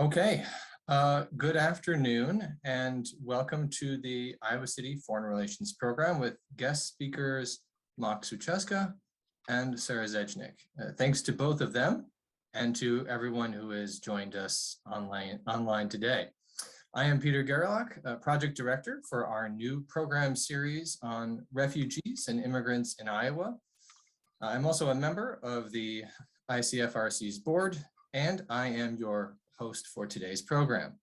Okay, good afternoon and welcome to the Iowa City Foreign Relations Program with guest speakers Mak Sucheska and Sarah Zejnik. Thanks to both of them and to everyone who has joined us online today. I am Peter Gerlach, Project Director for our new program series on refugees and immigrants in Iowa. I'm also a member of the ICFRC's board, and I am your host for today's program.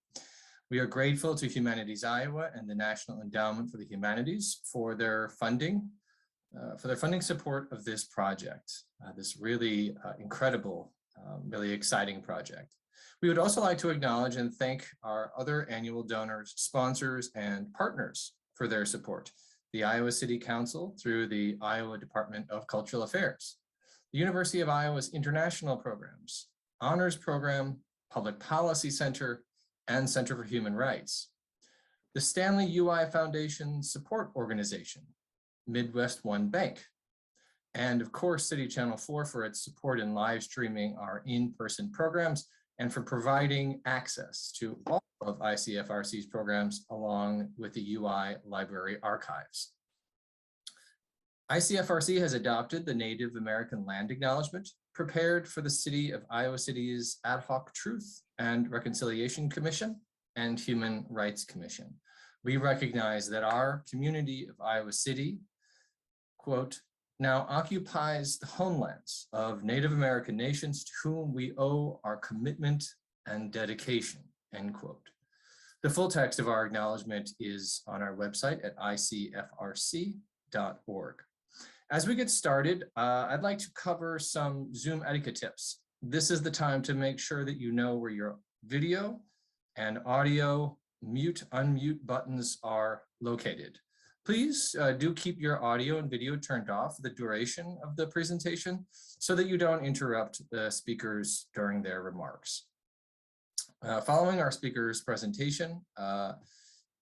We are grateful to Humanities Iowa and the National Endowment for the Humanities for their funding support of this project, this really incredible, really exciting project. We would also like to acknowledge and thank our other annual donors, sponsors, and partners for their support. The Iowa City Council through the Iowa Department of Cultural Affairs, the University of Iowa's international programs, honors program, Public Policy Center, and Center for Human Rights, the Stanley UI Foundation Support Organization, Midwest One Bank, and of course, City Channel 4 for its support in live streaming our in-person programs and for providing access to all of ICFRC's programs along with the UI Library Archives. ICFRC has adopted the Native American Land Acknowledgement prepared for the City of Iowa City's Ad Hoc Truth and Reconciliation Commission and Human Rights Commission. We recognize that our community of Iowa City, quote, now occupies the homelands of Native American nations to whom we owe our commitment and dedication, end quote. The full text of our acknowledgement is on our website at icfrc.org. As we get started, I'd like to cover some Zoom etiquette tips. This is the time to make sure that you know where your video and audio mute, unmute buttons are located. Please do keep your audio and video turned off for the duration of the presentation so that you don't interrupt the speakers during their remarks. Following our speaker's presentation,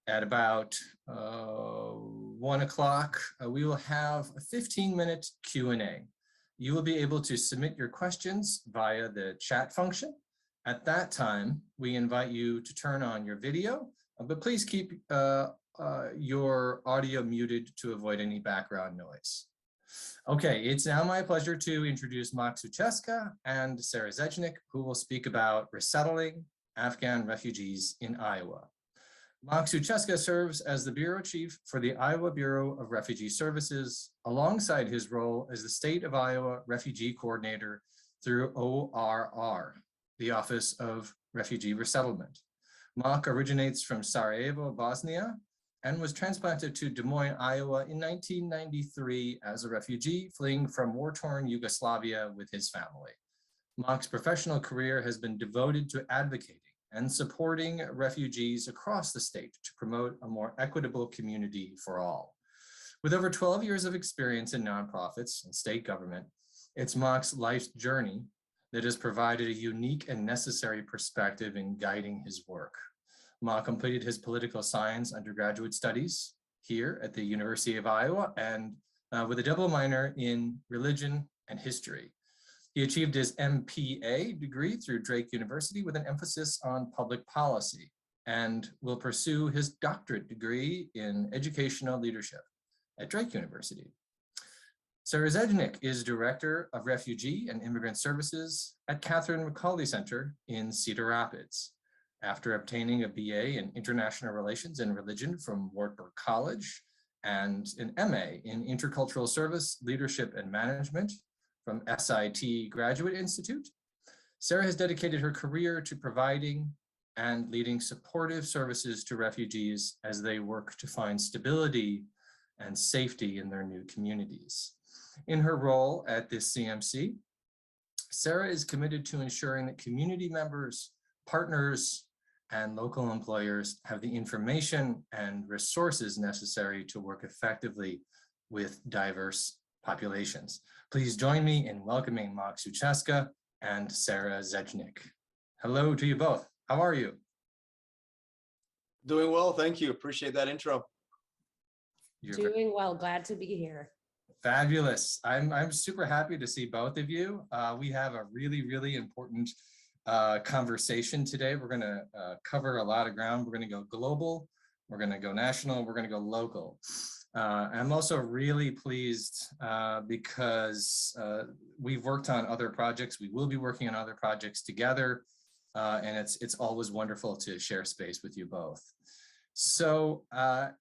at about 1 o'clock, we will have a 15-minute Q&A. You will be able to submit your questions via the chat function. At that time, we invite you to turn on your video, but please keep your audio muted to avoid any background noise. Okay, it's now my pleasure to introduce Mak Sucheska and Sarah Zejnik, who will speak about resettling Afghan refugees in Iowa. Mak Sucheska serves as the Bureau Chief for the Iowa Bureau of Refugee Services, alongside his role as the State of Iowa Refugee Coordinator through ORR, the Office of Refugee Resettlement. Mak originates from Sarajevo, Bosnia, and was transplanted to Des Moines, Iowa in 1993 as a refugee fleeing from war-torn Yugoslavia with his family. Mak's professional career has been devoted to advocating and supporting refugees across the state to promote a more equitable community for all. With over 12 years of experience in nonprofits and state government, it's Mak's life's journey that has provided a unique and necessary perspective in guiding his work. Mak completed his political science undergraduate studies here at the University of Iowa and with a double minor in religion and history. He achieved his MPA degree through Drake University with an emphasis on public policy and will pursue his doctorate degree in educational leadership at Drake University. Sarah Zejnik is Director of Refugee and Immigrant Services at Catherine McCauley Center in Cedar Rapids. After obtaining a BA in International Relations and Religion from Wartburg College and an MA in Intercultural Service, Leadership and Management from SIT Graduate Institute, Sarah has dedicated her career to providing and leading supportive services to refugees as they work to find stability and safety in their new communities. In her role at this CMC, Sarah is committed to ensuring that community members, partners, and local employers have the information and resources necessary to work effectively with diverse populations. Please join me in welcoming Mak Sucheska and Sarah Zejnik. Hello to you both. How are you? Doing well, thank you. Appreciate that intro. Doing well, glad to be here. Fabulous. I'm super happy to see both of you. We have a really important conversation today. We're going to cover a lot of ground. We're going to go global, we're going to go national, we're going to go local. I'm also really pleased because we've worked on other projects. We will be working on other projects together, and it's always wonderful to share space with you both. So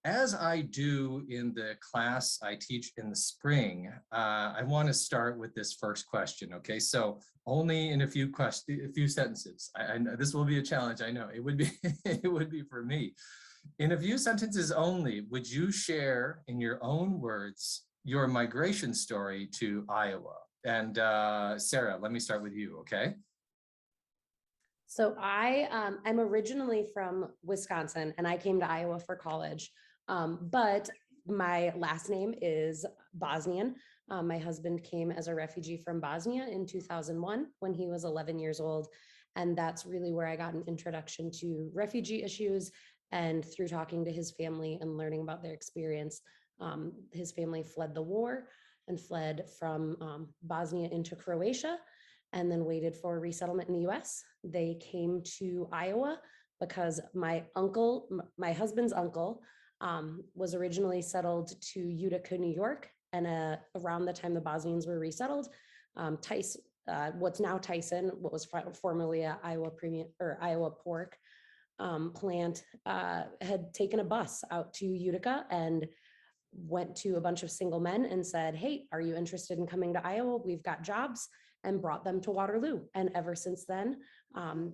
as I do in the class I teach in the spring, I want to start with this first question. Okay, so only in a few sentences. I know this will be a challenge. I know it would be it would be for me. In a few sentences only, would you share in your own words your migration story to Iowa? And Sarah, let me start with you, okay? So I'm originally from Wisconsin and I came to Iowa for college, but my last name is Bosnian. My husband came as a refugee from Bosnia in 2001 when he was 11 years old. And that's really where I got an introduction to refugee issues. And through talking to his family and learning about their experience, his family fled the war and fled from Bosnia into Croatia and then waited for resettlement in the US. They came to Iowa because my husband's uncle was originally settled to Utica, New York. And around the time the Bosnians were resettled, what's now Tyson, what was formerly a Iowa pork plant, had taken a bus out to Utica and went to a bunch of single men and said, hey, are you interested in coming to Iowa? We've got jobs, and brought them to Waterloo. And ever since then,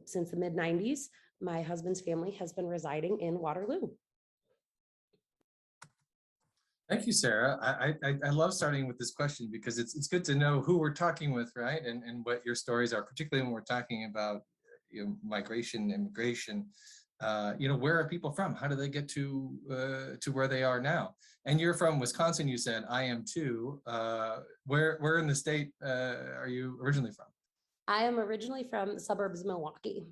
since the mid 90s, my husband's family has been residing in Waterloo. Thank you, Sarah. I love starting with this question because it's good to know who we're talking with, right? And what your stories are, particularly when we're talking about migration, immigration. Where are people from? How do they get to where they are now? And you're from Wisconsin, you said. I am too. Where in the state are you originally from? I am originally from the suburbs of Milwaukee.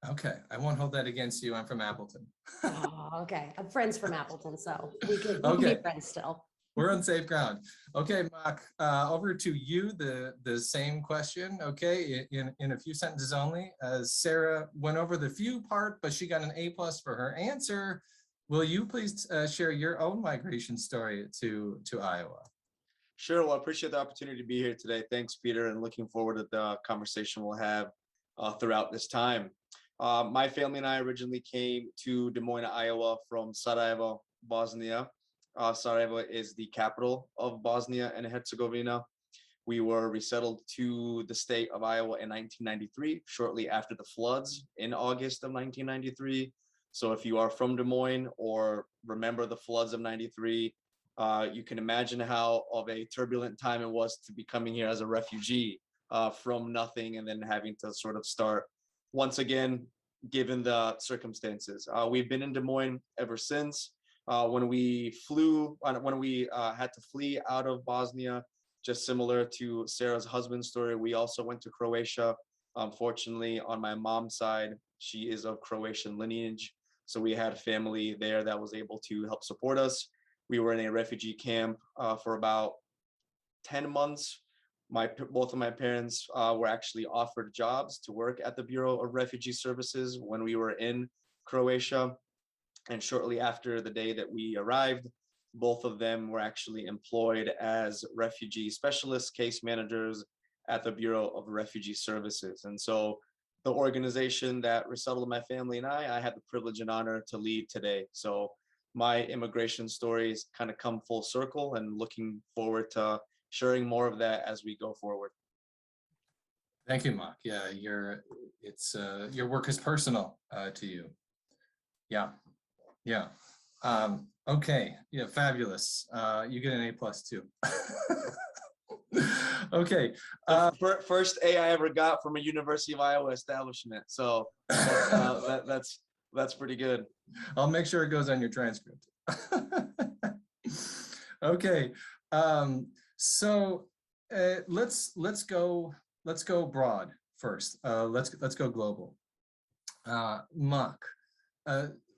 Okay, I won't hold that against you. I'm from Appleton. Oh, okay. I'm friends from Appleton, so we can Okay. be friends still. We're on safe ground. Okay, Mark, over to you, the same question, okay, in a few sentences only. Sarah went over the few part, but she got an A+ for her answer. Will you please share your own migration story to Iowa? Sure. Well, I appreciate the opportunity to be here today. Thanks, Peter, and looking forward to the conversation we'll have throughout this time. My family and I originally came to Des Moines, Iowa from Sarajevo, Bosnia. Sarajevo is the capital of Bosnia and Herzegovina. We were resettled to the state of Iowa in 1993, shortly after the floods in August of 1993. So if you are from Des Moines or remember the floods of 93, you can imagine how of a turbulent time it was to be coming here as a refugee from nothing and then having to sort of start once again, given the circumstances. We've been in Des Moines ever since. When we had to flee out of Bosnia, just similar to Sarah's husband's story, we also went to Croatia. Unfortunately, on my mom's side, she is of Croatian lineage. So we had family there that was able to help support us. We were in a refugee camp for about 10 months. Both of my parents were actually offered jobs to work at the Bureau of Refugee Services when we were in Croatia. And shortly after the day that we arrived, both of them were actually employed as refugee specialists, case managers at the Bureau of Refugee Services. And so the organization that resettled my family and I had the privilege and honor to lead today. So my immigration stories kind of come full circle, and looking forward to sharing more of that as we go forward. Thank you, Mark. Yeah, your work is personal to you. Yeah. Yeah. Okay. Yeah. Fabulous. You get an A+ too. Okay. First A I ever got from a University of Iowa establishment. So that's pretty good. I'll make sure it goes on your transcript. Okay. So let's go broad first. Let's go global. Mark.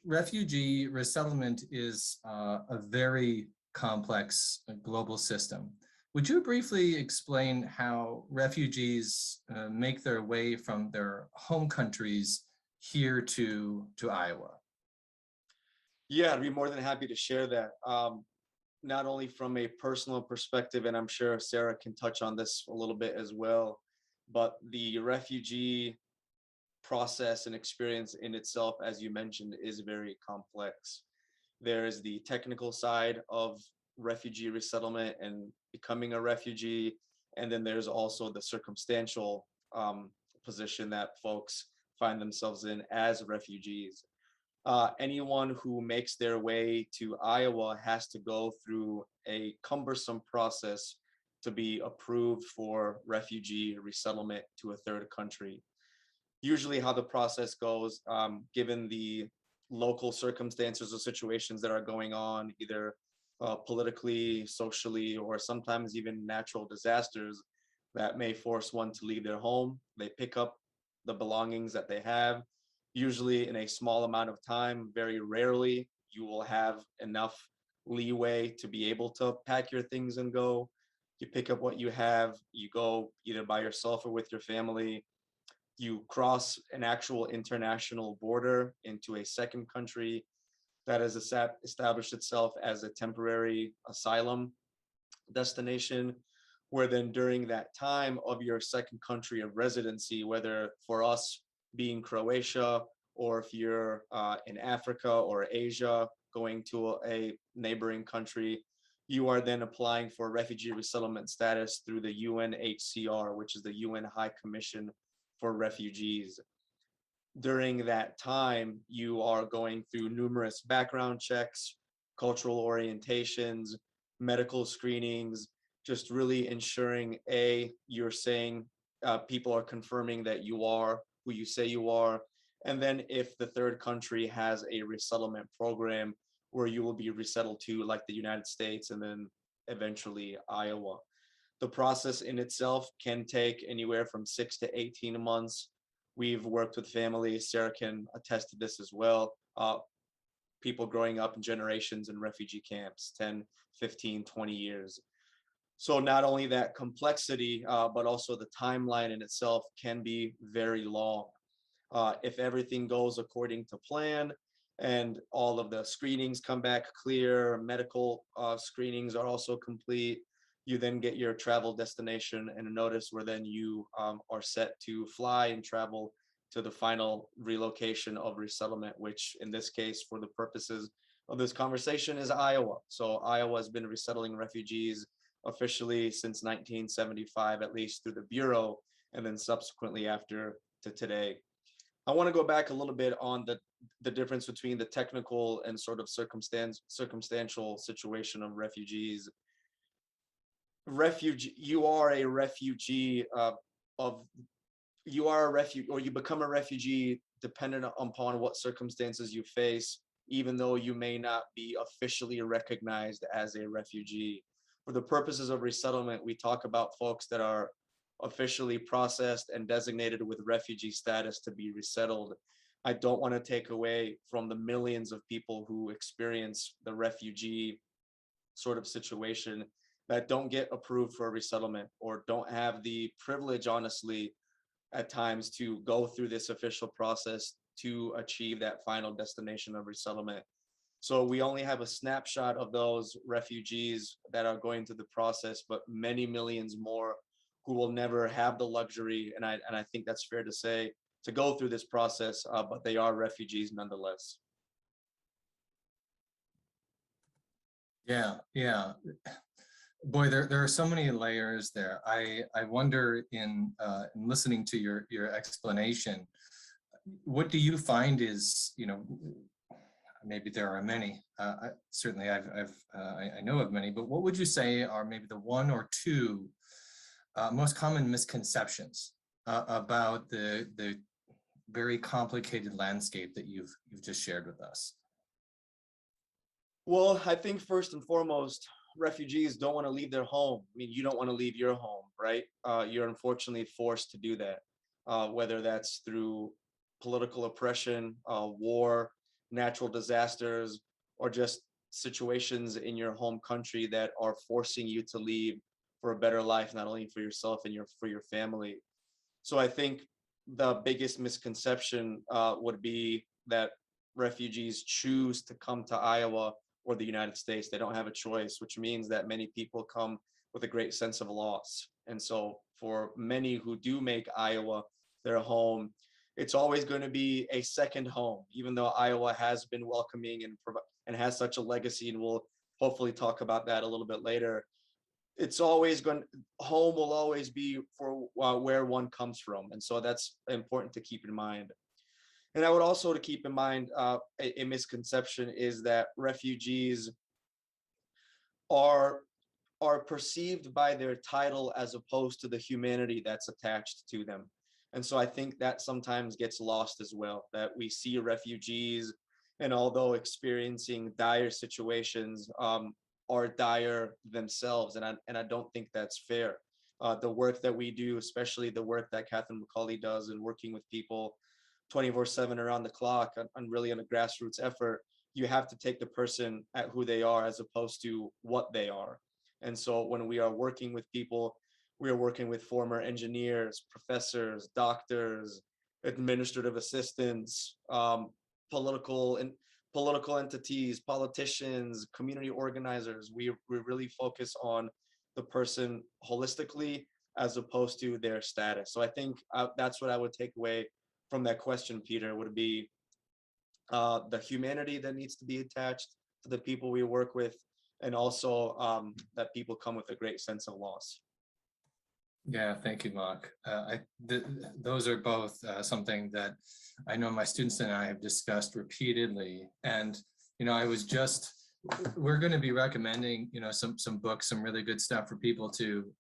Refugee resettlement is a very complex global system. Would you briefly explain how refugees make their way from their home countries here to Iowa? Yeah, I'd be more than happy to share that. Not only from a personal perspective, and I'm sure Sarah can touch on this a little bit as well, but the refugee process and experience in itself, as you mentioned, is very complex. There's the technical side of refugee resettlement and becoming a refugee, and then there's also the circumstantial position that folks find themselves in as refugees. Anyone who makes their way to Iowa has to go through a cumbersome process to be approved for refugee resettlement to a third country. Usually how the process goes, given the local circumstances or situations that are going on, either politically, socially, or sometimes even natural disasters that may force one to leave their home. They pick up the belongings that they have, usually in a small amount of time. Very rarely you will have enough leeway to be able to pack your things and go. You pick up what you have, you go either by yourself or with your family. You cross an actual international border into a second country that has established itself as a temporary asylum destination, where then during that time of your second country of residency, whether for us being Croatia, or if you're in Africa or Asia going to a neighboring country, you are then applying for refugee resettlement status through the UNHCR, which is the UN High Commission for Refugees. During that time, you are going through numerous background checks, cultural orientations, medical screenings, just really ensuring you're saying people are confirming that you are who you say you are. And then if the third country has a resettlement program where you will be resettled to, like the United States and then eventually Iowa. The process in itself can take anywhere from 6 to 18 months. We've worked with families, Sarah can attest to this as well, people growing up in generations in refugee camps, 10, 15, 20 years. So not only that complexity, but also the timeline in itself can be very long. If everything goes according to plan and all of the screenings come back clear, medical screenings are also complete, you then get your travel destination and a notice where then you are set to fly and travel to the final relocation of resettlement, which in this case, for the purposes of this conversation, is Iowa. So Iowa has been resettling refugees officially since 1975, at least through the Bureau, and then subsequently after to today. I want to go back a little bit on the difference between the technical and sort of circumstantial situation of refugees. You are a refugee or you become a refugee dependent upon what circumstances you face, even though you may not be officially recognized as a refugee. For the purposes of resettlement, we talk about folks that are officially processed and designated with refugee status to be resettled. I don't want to take away from the millions of people who experience the refugee sort of situation that don't get approved for a resettlement or don't have the privilege, honestly, at times to go through this official process to achieve that final destination of resettlement. So we only have a snapshot of those refugees that are going through the process, but many millions more who will never have the luxury, and I think that's fair to say, to go through this process, but they are refugees nonetheless. Yeah, yeah. Boy, there are so many layers there. I wonder in listening to your explanation, what do you find is, maybe there are many. Certainly, I know of many. But what would you say are maybe the one or two most common misconceptions about the very complicated landscape that you've just shared with us? Well, I think first and foremost, refugees don't want to leave their home. I mean, you don't want to leave your home, right? You're unfortunately forced to do that, whether that's through political oppression, war, natural disasters, or just situations in your home country that are forcing you to leave for a better life, not only for yourself and for your family. So I think the biggest misconception would be that refugees choose to come to Iowa or the United States. They don't have a choice, which means that many people come with a great sense of loss. And so for many who do make Iowa their home, it's always going to be a second home, even though Iowa has been welcoming and has such a legacy. And we'll hopefully talk about that a little bit later. It's always home will always be for where one comes from. And so that's important to keep in mind. And I would also to keep in mind a misconception is that refugees are perceived by their title as opposed to the humanity that's attached to them. And so I think that sometimes gets lost as well, that we see refugees, and although experiencing dire situations, are dire themselves. And I don't think that's fair. The work that we do, especially the work that Catherine McCauley does in working with people 24/7 around the clock on really on a grassroots effort, you have to take the person at who they are as opposed to what they are. And so when we are working with people, we are working with former engineers, professors, doctors, administrative assistants, political entities, politicians, community organizers. We really focus on the person holistically as opposed to their status. So I think that's what I would take away from that question, Peter, would be the humanity that needs to be attached to the people we work with, and also that people come with a great sense of loss. Yeah, thank you, Mark. Those are both something that I know my students and I have discussed repeatedly. And, we're going to be recommending, some books, some really good stuff for people to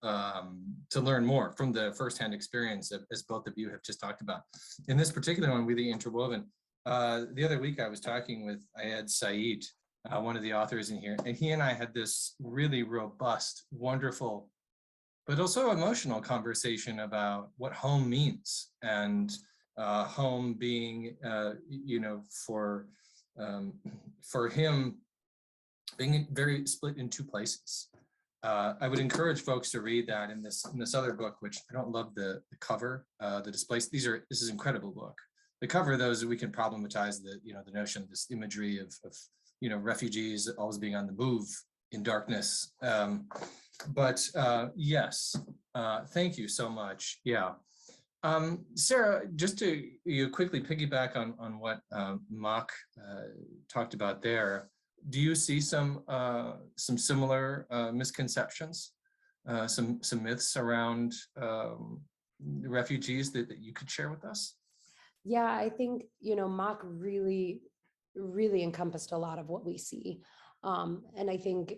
learn more from the firsthand experience, as both of you have just talked about. In this particular one, Really Interwoven, the other week I was talking with Ayad Saeed, one of the authors in here, and he and I had this really robust, wonderful, but also emotional conversation about what home means, and home being, for him being very split in two places. I would encourage folks to read that in this other book, which I don't love the cover, The Displaced. This is an incredible book. The cover, those we can problematize the notion, this imagery of refugees always being on the move in darkness. But yes, thank you so much. Yeah. Sarah, just to quickly piggyback on what Mark talked about there, do you see some similar misconceptions, some myths around refugees that you could share with us? Yeah, I think, Mark really encompassed a lot of what we see. And I think,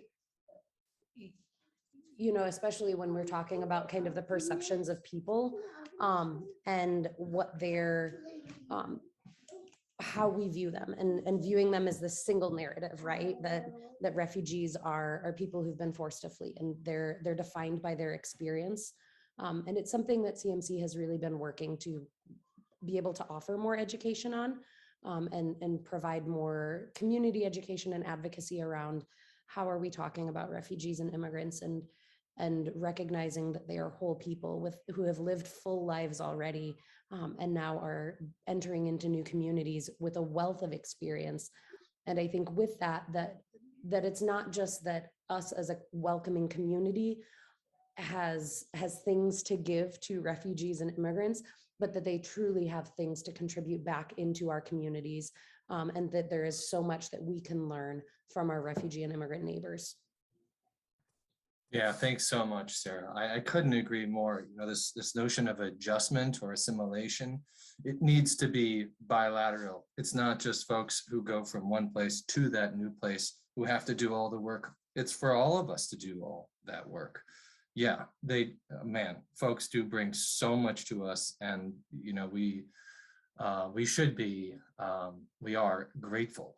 especially when we're talking about kind of the perceptions of people and what they're, how we view them, and viewing them as this single narrative, right? That refugees are people who've been forced to flee, and they're defined by their experience. And it's something that CMC has really been working to be able to offer more education on, and provide more community education and advocacy around how are we talking about refugees and immigrants, and recognizing that they are whole people who have lived full lives already, and now are entering into new communities with a wealth of experience. And I think with that it's not just that us as a welcoming community has things to give to refugees and immigrants, but that they truly have things to contribute back into our communities, and that there is so much that we can learn from our refugee and immigrant neighbors. Yeah, thanks so much, Sarah. I couldn't agree more. This notion of adjustment or assimilation, it needs to be bilateral. It's not just folks who go from one place to that new place who have to do all the work. It's for all of us to do all that work. Yeah, folks do bring so much to us, and we should be, we are grateful.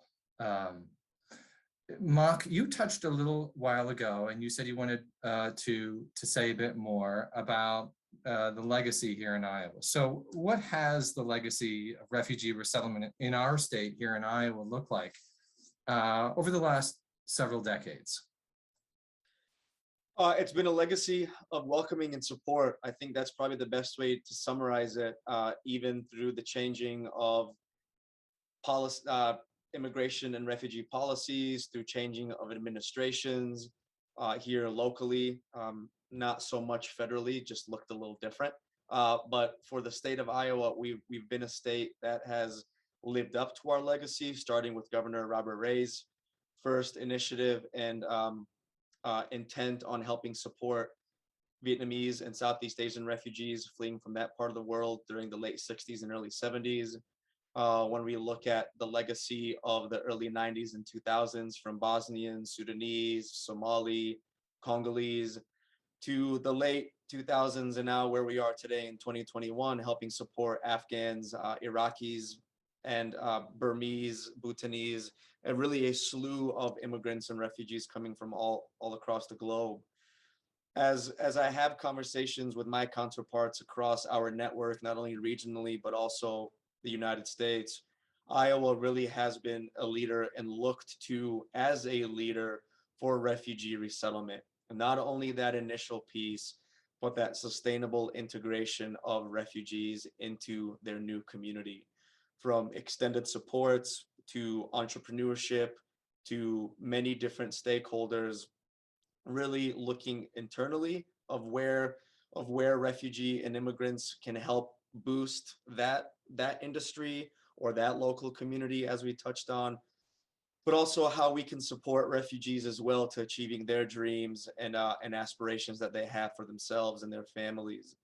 Mark, you touched a little while ago, and you said you wanted to say a bit more about the legacy here in Iowa. So what has the legacy of refugee resettlement in our state here in Iowa look like over the last several decades? It's been a legacy of welcoming and support. I think that's probably the best way to summarize it, even through the changing of policy, immigration and refugee policies, through changing of administrations here locally, not so much federally, just looked a little different. But for the state of Iowa, we've been a state that has lived up to our legacy, starting with Governor Robert Ray's first initiative and intent on helping support Vietnamese and Southeast Asian refugees fleeing from that part of the world during the late 60s and early 70s. When we look at the legacy of the early 90s and 2000s from Bosnians, Sudanese, Somali, Congolese, to the late 2000s and now where we are today in 2021, helping support Afghans, Iraqis, and Burmese, Bhutanese, and really a slew of immigrants and refugees coming from all across the globe. As I have conversations with my counterparts across our network, not only regionally, but also the United States, Iowa really has been a leader and looked to as a leader for refugee resettlement. And not only that initial piece, but that sustainable integration of refugees into their new community, from extended supports to entrepreneurship to many different stakeholders, really looking internally of where refugee and immigrants can help boost that industry or that local community, as we touched on, but also how we can support refugees as well to achieving their dreams and aspirations that they have for themselves and their families.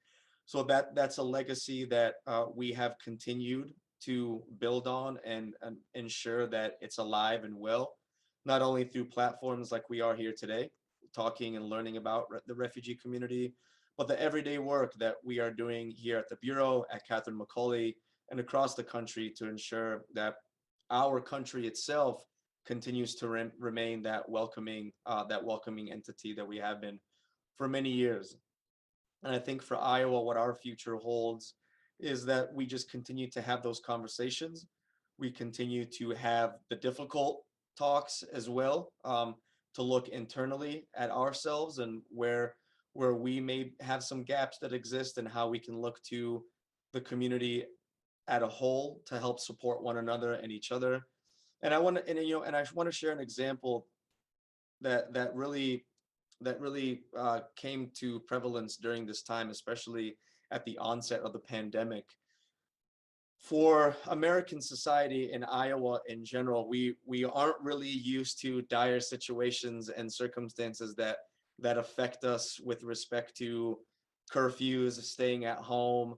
So that's a legacy that we have continued to build on and ensure that it's alive and well, not only through platforms like we are here today, talking and learning about the refugee community, but the everyday work that we are doing here at the Bureau, at Catherine McCauley, and across the country to ensure that our country itself continues to remain that welcoming entity that we have been for many years. And I think for Iowa, what our future holds is that we just continue to have those conversations. We continue to have the difficult talks as well, to look internally at ourselves and where we may have some gaps that exist and how we can look to the community at a whole to help support one another and each other. And I want to share an example that really came to prevalence during this time, especially at the onset of the pandemic. For American society in Iowa in general, we aren't really used to dire situations and circumstances that affect us with respect to curfews, staying at home,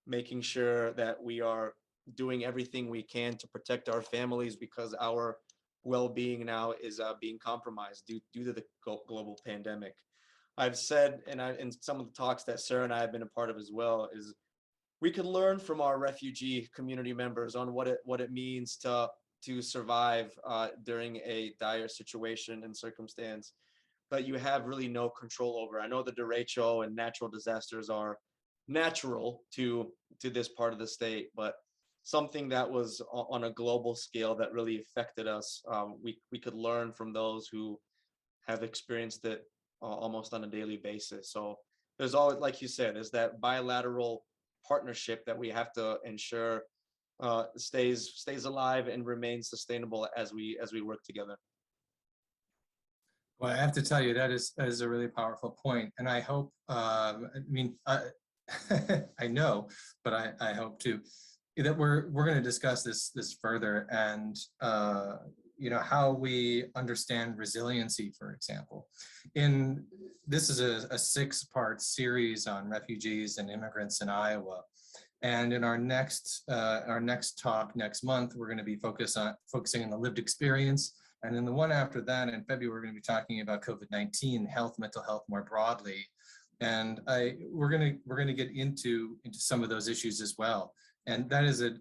making sure that we are doing everything we can to protect our families because our well-being now is being compromised due to the global pandemic. I've said, and in some of the talks that Sarah and I have been a part of as well, is we can learn from our refugee community members on what it means to survive during a dire situation and circumstance that you have really no control over. I know the derecho and natural disasters are natural to this part of the state, but something that was on a global scale that really affected us, we could learn from those who have experienced it almost on a daily basis. So there's always, like you said, there's that bilateral partnership that we have to ensure stays alive and remains sustainable as we work together. Well, I have to tell you, that is a really powerful point. And I hope, I know, but I hope too, that we're going to discuss this further, and how we understand resiliency, for example. This is a 6-part series on refugees and immigrants in Iowa. And in our next talk next month, we're going to be focusing on the lived experience. And then the one after that in February, we're going to be talking about COVID-19, mental health more broadly. And we're going to get into some of those issues as well. And that is a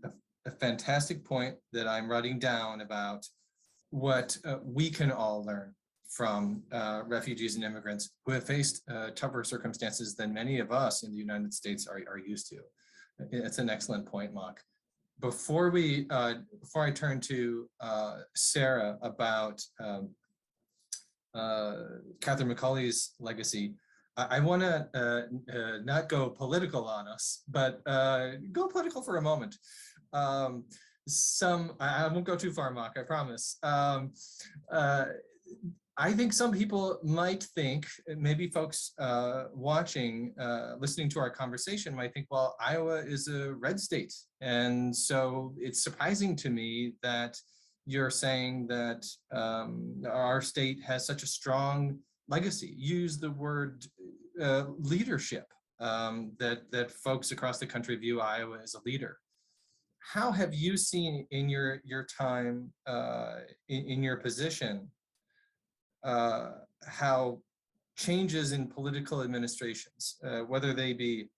fantastic point that I'm writing down about what we can all learn from refugees and immigrants who have faced tougher circumstances than many of us in the United States are used to. It's an excellent point, Mark. Before I turn to Sarah about Catherine McCauley's legacy, I want to not go political on us, but go political for a moment. I won't go too far, Mark, I promise. I think some people might think, maybe folks watching, listening to our conversation might think, well, Iowa is a red state. And so it's surprising to me that you're saying that our state has such a strong legacy. Use the word leadership, that folks across the country view Iowa as a leader. How have you seen in your time in your position how changes in political administrations, whether they be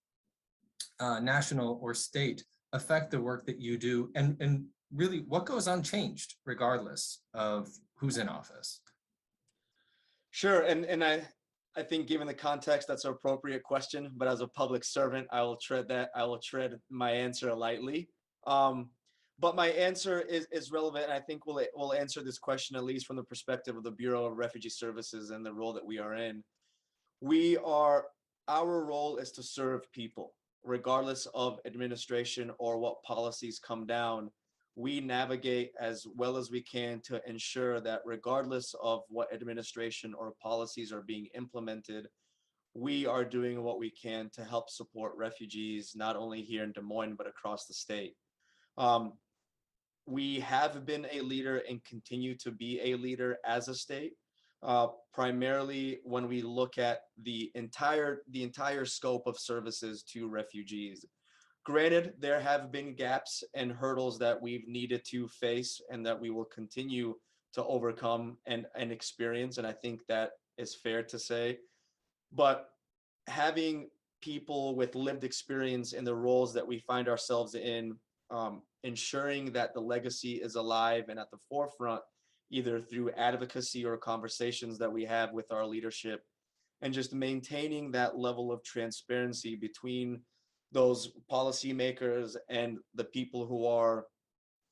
national or state, affect the work that you do, and really what goes unchanged regardless of who's in office? Sure, and I think given the context, that's an appropriate question, but as a public servant, I will tread my answer lightly. But my answer is relevant, and I think we'll answer this question at least from the perspective of the Bureau of Refugee Services and the role that we are in. Our role is to serve people, regardless of administration or what policies come down. We navigate as well as we can to ensure that regardless of what administration or policies are being implemented, we are doing what we can to help support refugees, not only here in Des Moines, but across the state. We have been a leader and continue to be a leader as a state, primarily when we look at the entire scope of services to refugees. Granted, there have been gaps and hurdles that we've needed to face and that we will continue to overcome and experience, and I think that is fair to say. But having people with lived experience in the roles that we find ourselves in, ensuring that the legacy is alive and at the forefront, either through advocacy or conversations that we have with our leadership, and just maintaining that level of transparency between those policymakers and the people who are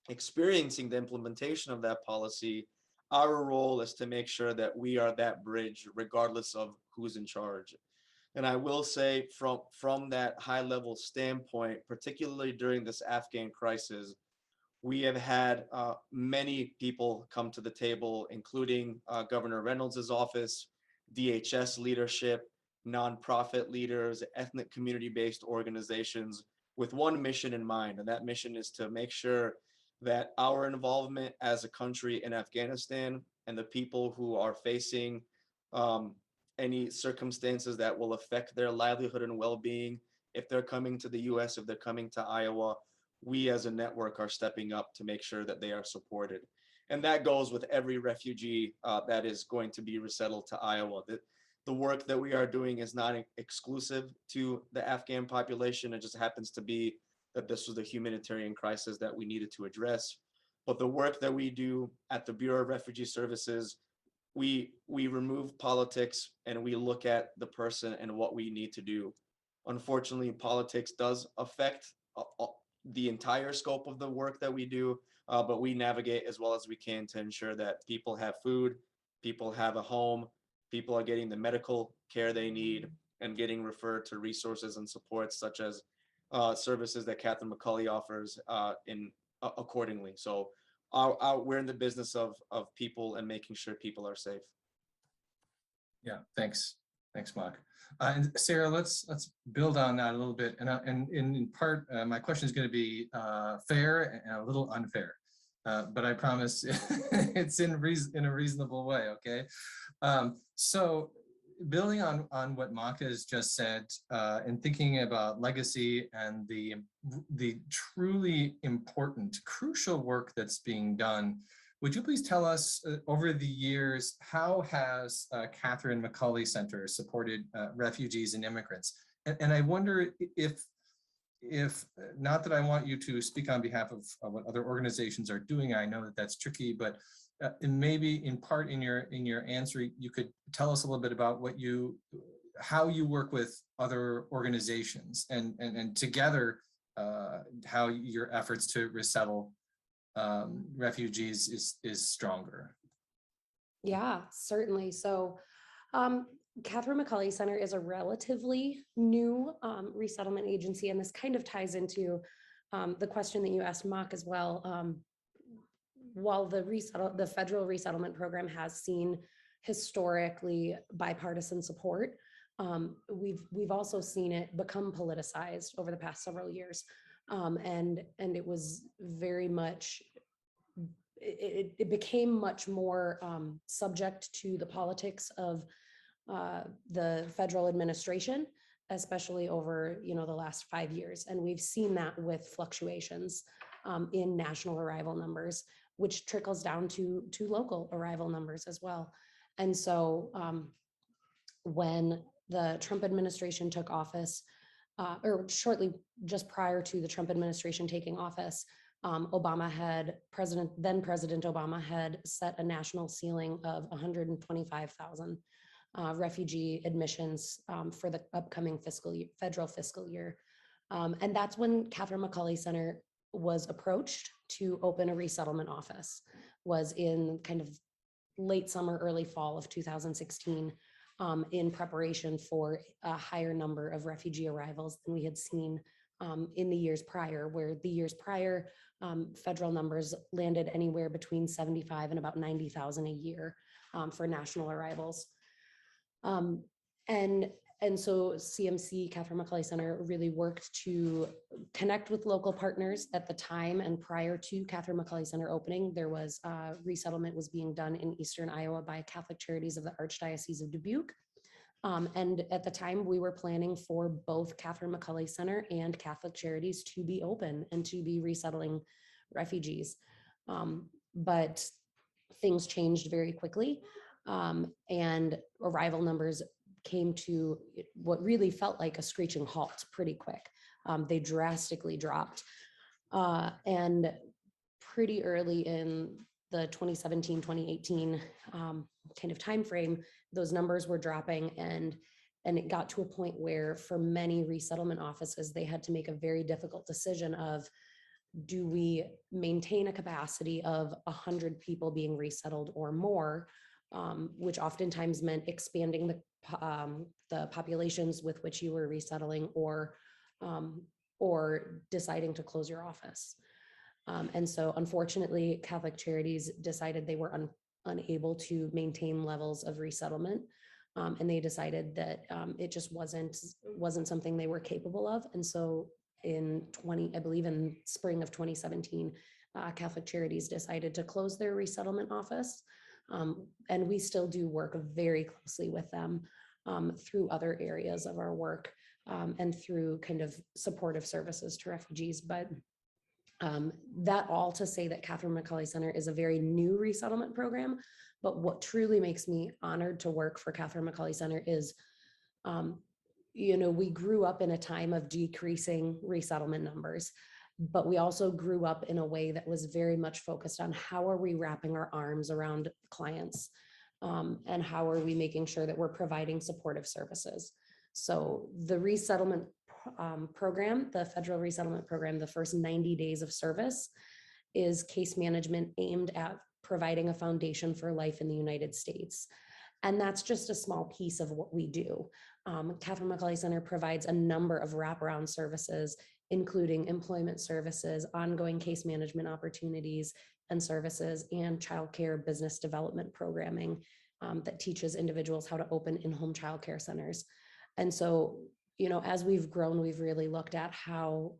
experiencing the implementation of that policy. Our role is to make sure that we are that bridge regardless of who's in charge. And I will say from that high level standpoint, particularly during this Afghan crisis, we have had many people come to the table, including Governor Reynolds' office, DHS leadership, nonprofit leaders, ethnic community-based organizations, with one mission in mind, and that mission is to make sure that our involvement as a country in Afghanistan and the people who are facing any circumstances that will affect their livelihood and well-being, if they're coming to the US, if they're coming to Iowa, we as a network are stepping up to make sure that they are supported. And that goes with every refugee that is going to be resettled to Iowa. The work that we are doing is not exclusive to the Afghan population. It just happens to be that this was the humanitarian crisis that we needed to address. But the work that we do at the Bureau of Refugee Services, we remove politics and we look at the person and what we need to do. Unfortunately, politics does affect the entire scope of the work that we do, but we navigate as well as we can to ensure that people have food, people have a home, people are getting the medical care they need, and getting referred to resources and supports such as services that Catherine McCauley offers accordingly. So we're in the business of people and making sure people are safe. Yeah, thanks, Mark. And Sarah, let's build on that a little bit. And in part, my question is going to be fair and a little unfair, but I promise it's in a reasonable way. Okay. So building on what Mark has just said, and thinking about legacy and the truly important, crucial work that's being done, would you please tell us over the years, how has Catherine McCauley Center supported refugees and immigrants? And I wonder if not that I want you to speak on behalf of what other organizations are doing, I know that that's tricky, but maybe in part in your answer, you could tell us a little bit about how you work with other organizations and together how your efforts to resettle refugees is stronger. Yeah, certainly. So Catherine McCauley Center is a relatively new resettlement agency, and this kind of ties into the question that you asked Mock as well. While the federal resettlement program has seen historically bipartisan support, we've also seen it become politicized over the past several years, and it was very much it became much more subject to the politics of the federal administration, especially over the last 5 years. And we've seen that with fluctuations in national arrival numbers, which trickles down to local arrival numbers as well. And so when the Trump administration took office, or shortly just prior to the Trump administration taking office, then President Obama had set a national ceiling of 125,000 refugee admissions for the upcoming federal fiscal year. And that's when Catherine McCauley Center was approached to open a resettlement office, was in kind of late summer, early fall of 2016, in preparation for a higher number of refugee arrivals than we had seen in the years prior, where the years prior, federal numbers landed anywhere between 75 and about 90,000 a year for national arrivals. And so CMC, Catherine McCauley Center, really worked to connect with local partners at the time. And prior to Catherine McCauley Center opening, there was resettlement was being done in Eastern Iowa by Catholic Charities of the Archdiocese of Dubuque. And at the time, we were planning for both Catherine McCauley Center and Catholic Charities to be open and to be resettling refugees. But things changed very quickly, and arrival numbers came to what really felt like a screeching halt pretty quick. They drastically dropped. And pretty early in the 2017, 2018 kind of timeframe, those numbers were dropping, and it got to a point where for many resettlement offices, they had to make a very difficult decision of, do we maintain a capacity of 100 people being resettled or more, which oftentimes meant expanding the populations with which you were resettling, or deciding to close your office. And so unfortunately, Catholic Charities decided they were unable to maintain levels of resettlement. And they decided that it just wasn't something they were capable of. And so I believe in spring of 2017, Catholic Charities decided to close their resettlement office. And we still do work very closely with them through other areas of our work, and through kind of supportive services to refugees. But that all to say that Catherine McCauley Center is a very new resettlement program. But what truly makes me honored to work for Catherine McCauley Center is, we grew up in a time of decreasing resettlement numbers, but we also grew up in a way that was very much focused on how are we wrapping our arms around clients, and how are we making sure that we're providing supportive services. So the resettlement program, the federal resettlement program, the first 90 days of service is case management aimed at providing a foundation for life in the United States. And that's just a small piece of what we do. Catherine McCauley Center provides a number of wraparound services, including employment services, ongoing case management opportunities and services, and childcare business development programming that teaches individuals how to open in-home childcare centers. And so, as we've grown, we've really looked at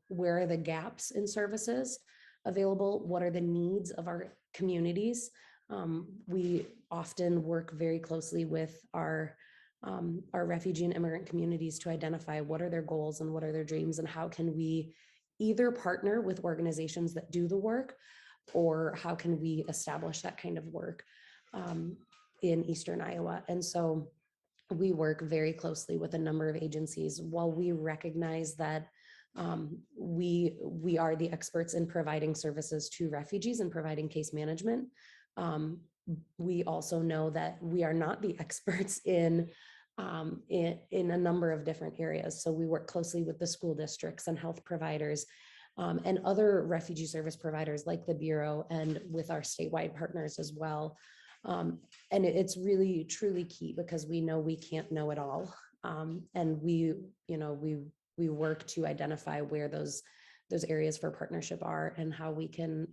where are the gaps in services available? What are the needs of our communities? We often work very closely with our refugee and immigrant communities to identify what are their goals and what are their dreams, and how can we either partner with organizations that do the work, or how can we establish that kind of work in Eastern Iowa. And so we work very closely with a number of agencies. While we recognize that we are the experts in providing services to refugees and providing case management, we also know that we are not the experts in a number of different areas. So we work closely with the school districts and health providers, and other refugee service providers like the Bureau, and with our statewide partners as well. It's really truly key because we know we can't know it all. And we work to identify where those areas for partnership are and how we can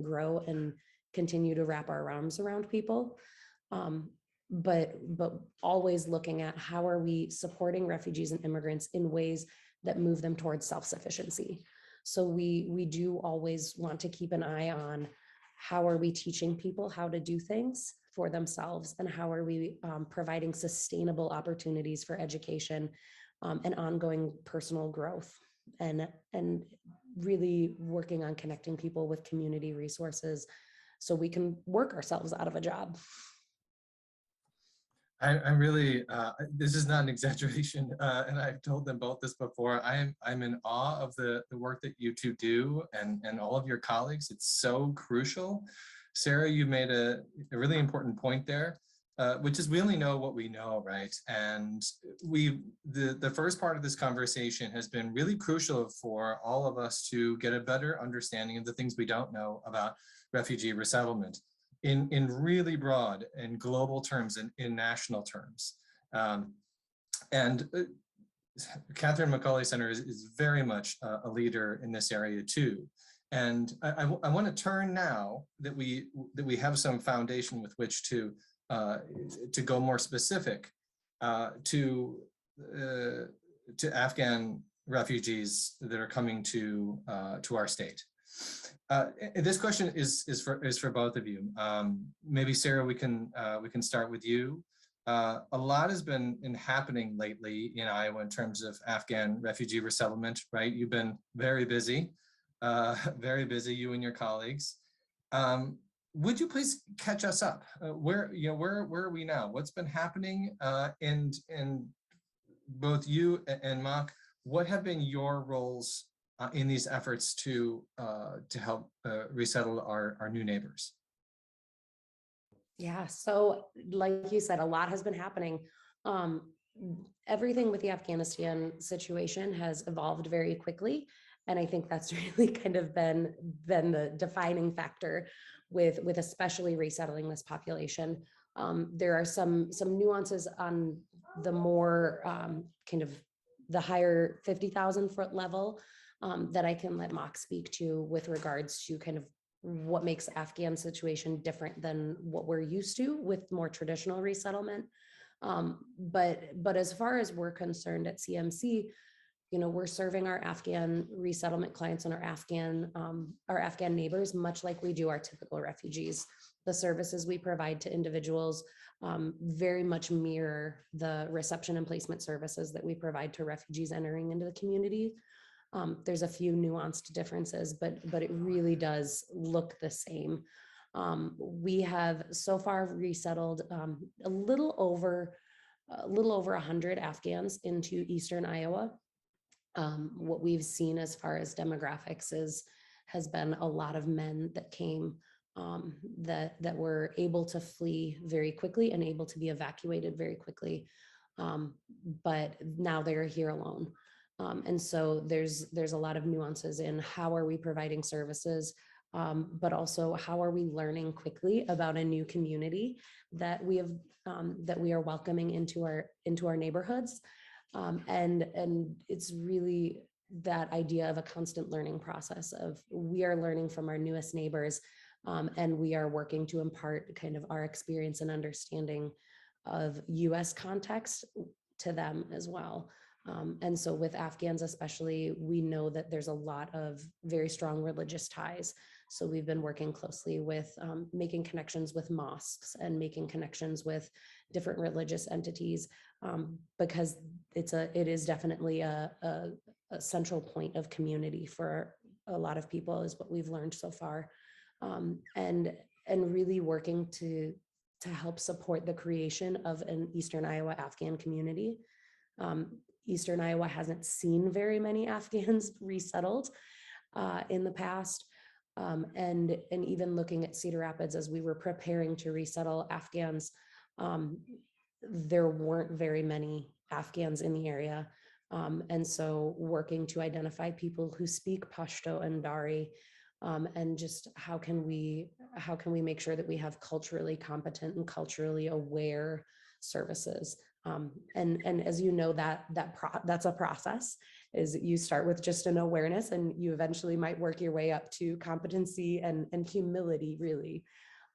grow and continue to wrap our arms around people. But always looking at how are we supporting refugees and immigrants in ways that move them towards self-sufficiency. So we do always want to keep an eye on how are we teaching people how to do things for themselves, and how are we providing sustainable opportunities for education and ongoing personal growth, and really working on connecting people with community resources so we can work ourselves out of a job. I'm really, this is not an exaggeration, and I've told them both this before. I'm in awe of the work that you two do, and all of your colleagues. It's so crucial. Sarah, you made a really important point there, which is we only know what we know, right? And the first part of this conversation has been really crucial for all of us to get a better understanding of the things we don't know about refugee resettlement in really broad and global terms and in national terms. Catherine McCauley Center is very much a leader in this area too. And I want to turn now that we have some foundation with which to go more specific to Afghan refugees that are coming to our state. This question is for both of you. Maybe Sarah, we can start with you. A lot has been happening lately in Iowa in terms of Afghan refugee resettlement, right? You've been very busy, you and your colleagues. Would you please catch us up? Where are we now? What's been happening? And both you and Mark, what have been your roles in these efforts to help resettle our new neighbors? Yeah, so like you said, a lot has been happening. Everything with the Afghanistan situation has evolved very quickly. And I think that's really kind of been the defining factor with especially resettling this population. There are some nuances on the more kind of the higher 50,000 foot level that I can let Mock speak to with regards to kind of what makes Afghan situation different than what we're used to with more traditional resettlement. But as far as we're concerned at CMC, we're serving our Afghan resettlement clients and our Afghan neighbors, much like we do our typical refugees. The services we provide to individuals very much mirror the reception and placement services that we provide to refugees entering into the community. There's a few nuanced differences, but it really does look the same. We have so far resettled a little over 100 Afghans into Eastern Iowa. What we've seen as far as demographics has been a lot of men that came that were able to flee very quickly and able to be evacuated very quickly. But now they're here alone. And so there's a lot of nuances in how are we providing services, but also how are we learning quickly about a new community that we are welcoming into our neighborhoods. And it's really that idea of a constant learning process of we are learning from our newest neighbors, and we are working to impart kind of our experience and understanding of US context to them as well. And so with Afghans especially, we know that there's a lot of very strong religious ties. So we've been working closely with making connections with mosques and making connections with different religious entities, because it is definitely a central point of community for a lot of people, is what we've learned so far. And really working to help support the creation of an Eastern Iowa Afghan community. Eastern Iowa hasn't seen very many Afghans resettled in the past. And even looking at Cedar Rapids as we were preparing to resettle Afghans, there weren't very many Afghans in the area. And so working to identify people who speak Pashto and Dari and just how can we make sure that we have culturally competent and culturally aware services. And as you know, that's a process. Is you start with just an awareness, and you eventually might work your way up to competency and humility, really.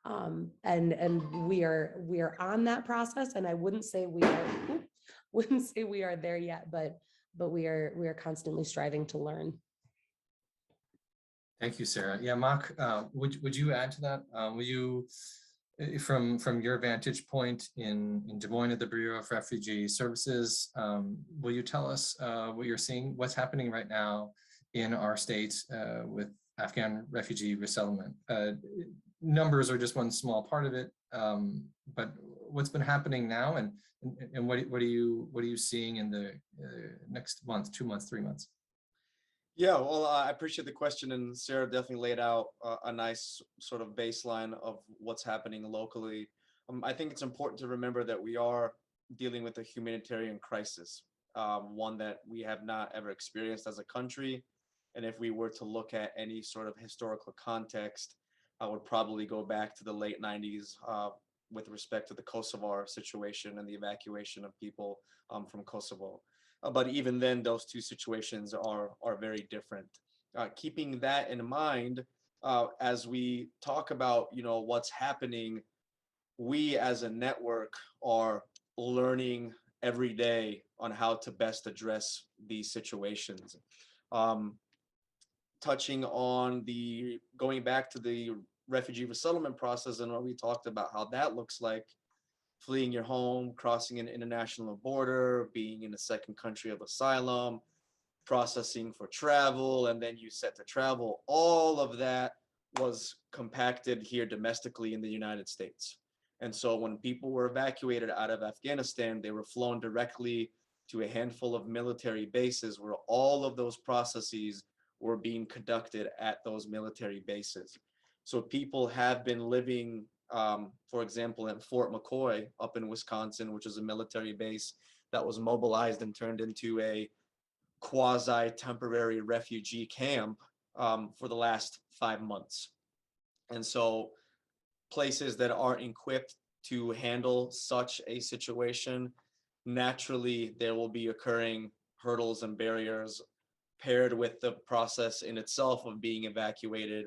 And we are on that process, and I wouldn't say we are there yet, but we are constantly striving to learn. Thank you, Sarah. Yeah, Mark, would you add to that? Will you, from your vantage point in Des Moines at the Bureau of Refugee Services, will you tell us what you're seeing, what's happening right now in our state with Afghan refugee resettlement? Numbers are just one small part of it, but what's been happening now, and what are you seeing in the next month, 2 months, 3 months? Yeah, well, I appreciate the question, and Sarah definitely laid out a nice sort of baseline of what's happening locally. I think it's important to remember that we are dealing with a humanitarian crisis, one that we have not ever experienced as a country. And if we were to look at any sort of historical context, I would probably go back to the late 90s with respect to the Kosovar situation and the evacuation of people from Kosovo. But even then, those two situations are very different. Keeping that in mind, as we talk about, what's happening, we as a network are learning every day on how to best address these situations. Touching on going back to the refugee resettlement process, and what we talked about how that looks like, fleeing your home, crossing an international border, being in a second country of asylum, processing for travel, and then you set to travel. All of that was compacted here domestically in the United States. And so when people were evacuated out of Afghanistan, they were flown directly to a handful of military bases where all of those processes were being conducted at those military bases. So people have been living, for example, at Fort McCoy up in Wisconsin, which is a military base that was mobilized and turned into a quasi-temporary refugee camp for the last 5 months. And so places that aren't equipped to handle such a situation, naturally there will be occurring hurdles and barriers paired with the process in itself of being evacuated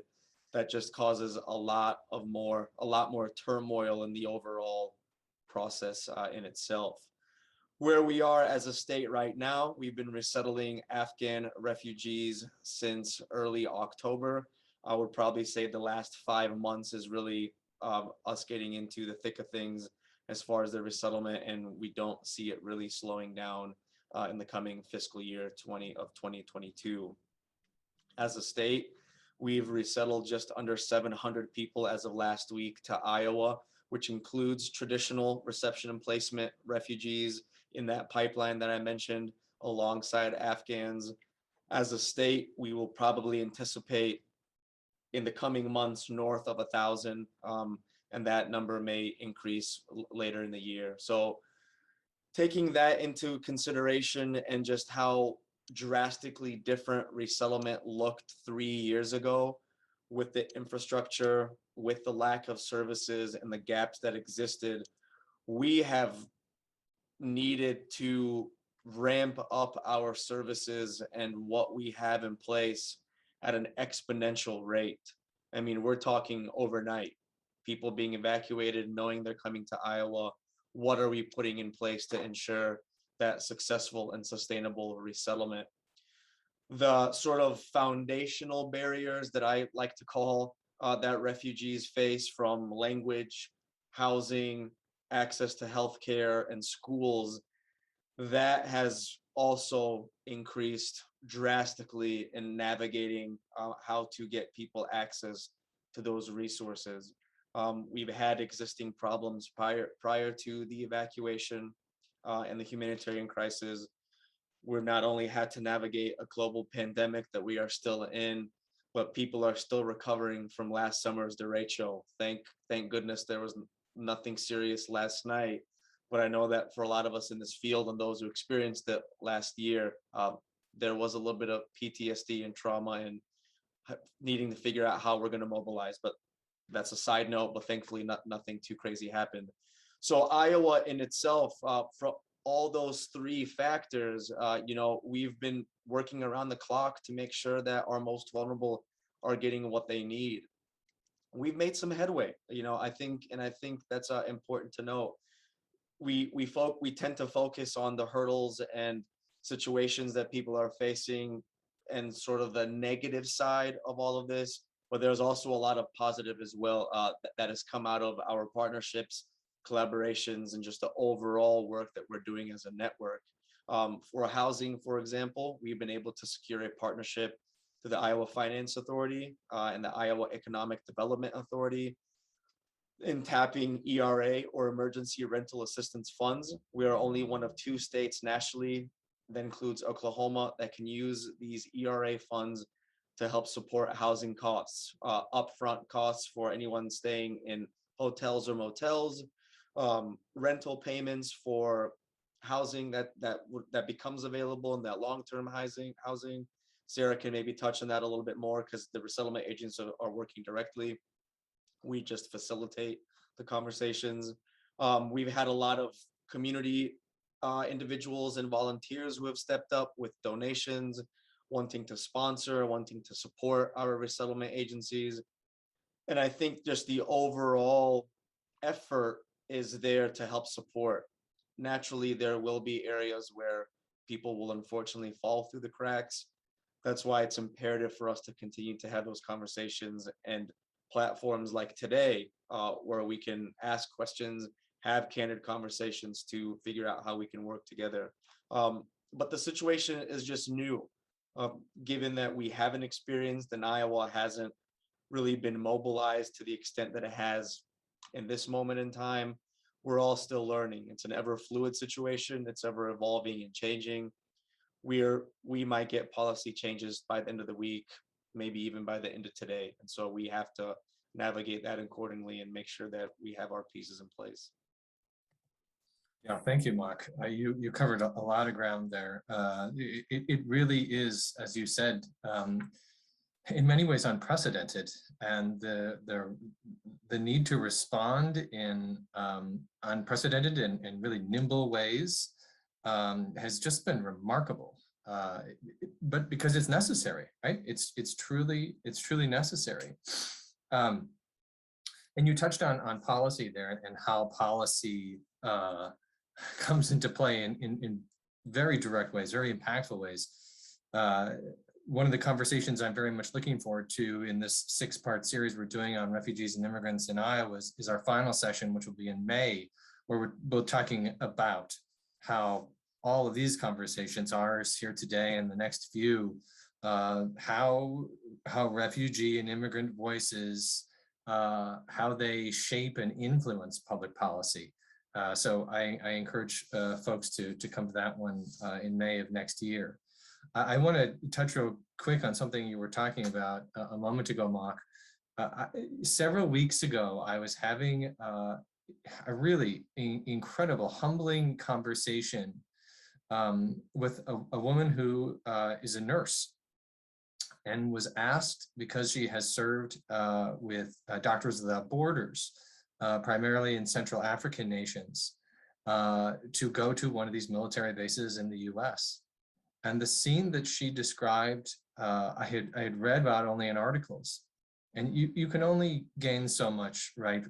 that just causes a lot more turmoil in the overall process in itself. Where we are as a state right now, we've been resettling Afghan refugees since early October. I would probably say the last 5 months is really us getting into the thick of things as far as the resettlement, and we don't see it really slowing down in the coming fiscal year 2022. As a state, we've resettled just under 700 people as of last week to Iowa, which includes traditional reception and placement refugees in that pipeline that I mentioned, alongside Afghans. As a state, we will probably anticipate in the coming months north of 1,000, and that number may increase later in the year. So taking that into consideration and just how drastically different resettlement looked 3 years ago, with the infrastructure, with the lack of services and the gaps that existed, we have needed to ramp up our services and what we have in place at an exponential rate. I mean, we're talking overnight, people being evacuated, knowing they're coming to Iowa. What are we putting in place to ensure that successful and sustainable resettlement? The sort of foundational barriers that I like to call that refugees face, from language, housing, access to healthcare and schools, that has also increased drastically in navigating how to get people access to those resources. We've had existing problems prior to the evacuation and the humanitarian crisis. We've not only had to navigate a global pandemic that we are still in, but people are still recovering from last summer's derecho. Thank goodness there was nothing serious last night. But I know that for a lot of us in this field and those who experienced it last year, there was a little bit of PTSD and trauma, and needing to figure out how we're going to mobilize. But that's a side note, but thankfully nothing too crazy happened. So Iowa in itself, from all those three factors, we've been working around the clock to make sure that our most vulnerable are getting what they need. We've made some headway, I think that's important to note. We tend to focus on the hurdles and situations that people are facing and sort of the negative side of all of this, but there's also a lot of positive as well that has come out of our partnerships, collaborations, and just the overall work that we're doing as a network. For housing, for example, we've been able to secure a partnership to the Iowa Finance Authority and the Iowa Economic Development Authority in tapping ERA or emergency rental assistance funds. We are only one of 2 states nationally, that includes Oklahoma, that can use these ERA funds to help support housing costs, upfront costs for anyone staying in hotels or motels, rental payments for housing that becomes available in that long-term housing. Sarah can maybe touch on that a little bit more because the resettlement agents are working directly. We just facilitate the conversations. We've had a lot of community individuals and volunteers who have stepped up with donations, wanting to sponsor, wanting to support our resettlement agencies. And I think just the overall effort is there to help support. Naturally, there will be areas where people will unfortunately fall through the cracks. That's why it's imperative for us to continue to have those conversations and platforms like today, where we can ask questions, have candid conversations to figure out how we can work together. But the situation is just new, given that we haven't experienced and Iowa hasn't really been mobilized to the extent that it has in this moment in time. We're all still learning. It's an ever fluid situation. It's ever evolving and changing. We might get policy changes by the end of the week, maybe even by the end of today. And so we have to navigate that accordingly and make sure that we have our pieces in place. Yeah, thank you, Mark. You covered a lot of ground there. It really is, as you said, in many ways unprecedented, and the need to respond in unprecedented and really nimble ways has just been remarkable. But because it's necessary, right? It's truly necessary. And you touched on policy there and how policy comes into play in very direct ways, very impactful ways. One of the conversations I'm very much looking forward to in this 6-part series we're doing on refugees and immigrants in Iowa is our final session, which will be in May, where we're both talking about how all of these conversations, ours here today and the next few, how refugee and immigrant voices, how they shape and influence public policy. So I encourage folks to come to that one in May of next year. I want to touch real quick on something you were talking about a moment ago, Mark. Several weeks ago, I was having a really incredible, humbling conversation with a woman who is a nurse and was asked, because she has served with Doctors Without Borders, primarily in Central African nations, to go to one of these military bases in the US. And the scene that she described, I had read about only in articles. And you can only gain so much, right,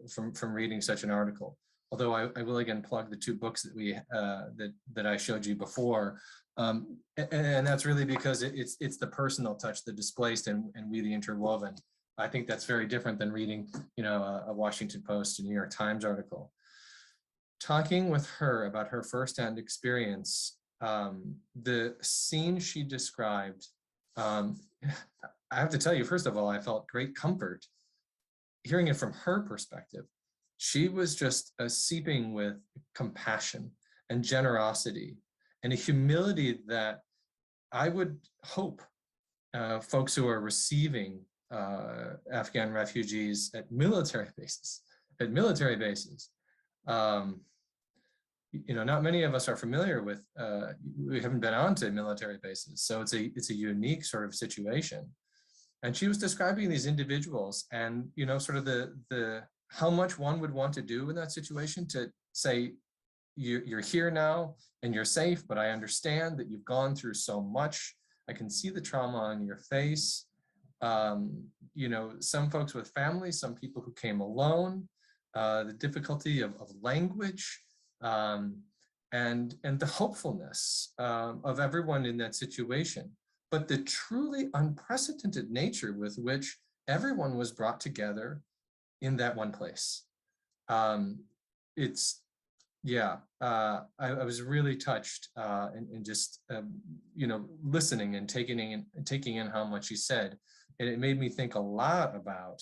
from reading such an article. Although I will again plug the 2 books that we that I showed you before, and that's really because it's the personal touch, the displaced, and we the interwoven. I think that's very different than reading, a Washington Post, a New York Times article. Talking with her about her firsthand experience, the scene she described, I have to tell you, first of all, I felt great comfort hearing it from her perspective. She was just seeping with compassion and generosity and a humility that I would hope folks who are receiving Afghan refugees at military bases, not many of us are familiar with, we haven't been on to military bases. So it's a unique sort of situation. And she was describing these individuals and, you know, sort of the how much one would want to do in that situation to say, you're here now and you're safe, but I understand that you've gone through so much. I can see the trauma on your face. You know, some folks with families, some people who came alone, the difficulty of language, and the hopefulness of everyone in that situation, but the truly unprecedented nature with which everyone was brought together in that one place. It's, yeah, I was really touched and just, you know, listening and taking in how much he said. And it made me think a lot about,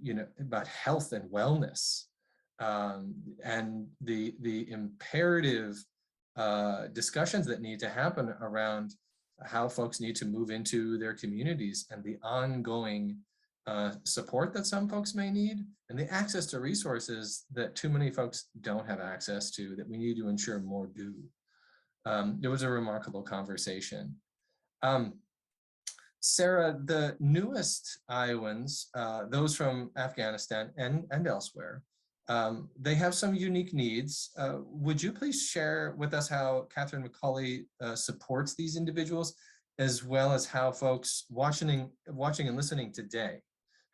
you know, about health and wellness, and the imperative discussions that need to happen around how folks need to move into their communities and the ongoing support that some folks may need, and the access to resources that too many folks don't have access to, that we need to ensure more do. It was a remarkable conversation. Sarah, the newest Iowans, those from Afghanistan and elsewhere, they have some unique needs. Would you please share with us how Catherine McCauley supports these individuals, as well as how folks watching and listening today,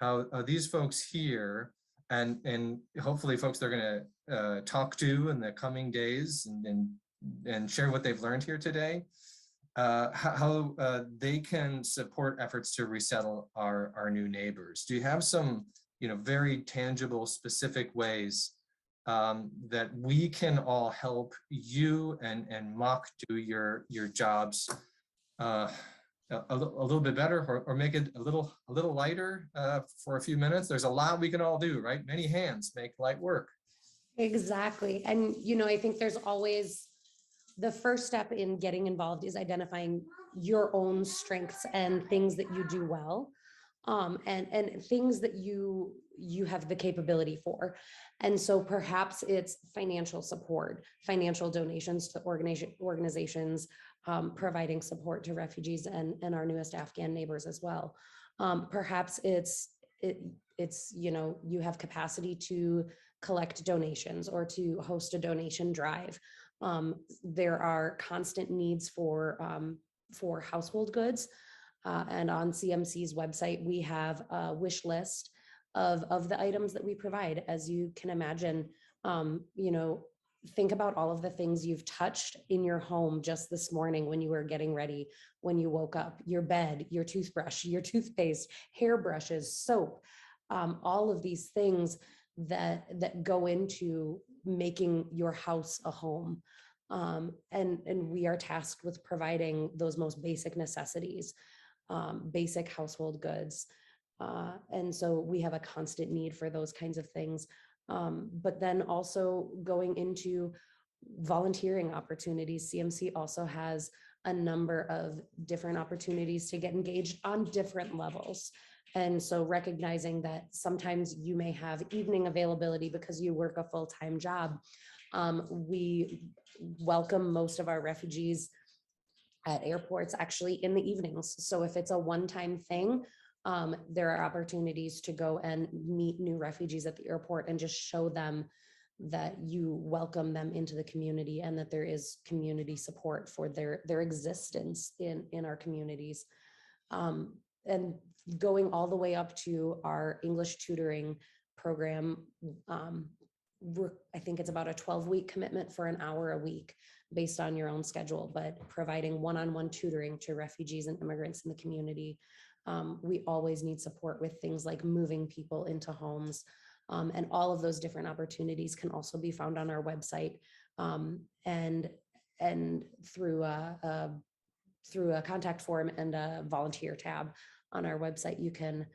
how these folks here and hopefully folks they're going to talk to in the coming days and share what they've learned here today, how they can support efforts to resettle our new neighbors. Do you have some, you know, very tangible, specific ways that we can all help you and Mock do your jobs a little bit better, or make it a little lighter for a few minutes? There's a lot we can all do, right? Many hands make light work. Exactly. And, you know, I think there's always the first step in getting involved is identifying your own strengths and things that you do well, and things that you have the capability for. And so perhaps it's financial support, financial donations to organizations, providing support to refugees and our newest Afghan neighbors as well. Perhaps it's, you know, you have capacity to collect donations or to host a donation drive. There are constant needs for household goods. And on CMC's website, we have a wish list of the items that we provide. As you can imagine, you know, think about all of the things you've touched in your home just this morning when you were getting ready, when you woke up: your bed, your toothbrush, your toothpaste, hairbrushes, soap, all of these things that go into making your house a home. And we are tasked with providing those most basic necessities, basic household goods. And so we have a constant need for those kinds of things. But then also going into volunteering opportunities. CMC also has a number of different opportunities to get engaged on different levels. And so recognizing that sometimes you may have evening availability because you work a full-time job. We welcome most of our refugees at airports actually in the evenings. So if it's a one-time thing, there are opportunities to go and meet new refugees at the airport and just show them that you welcome them into the community and that there is community support for their existence in our communities. And going all the way up to our English tutoring program, I think it's about a 12-week commitment for an hour a week based on your own schedule, but providing one-on-one tutoring to refugees and immigrants in the community. We always need support with things like moving people into homes, and all of those different opportunities can also be found on our website, and through a contact form and a volunteer tab on our website. You can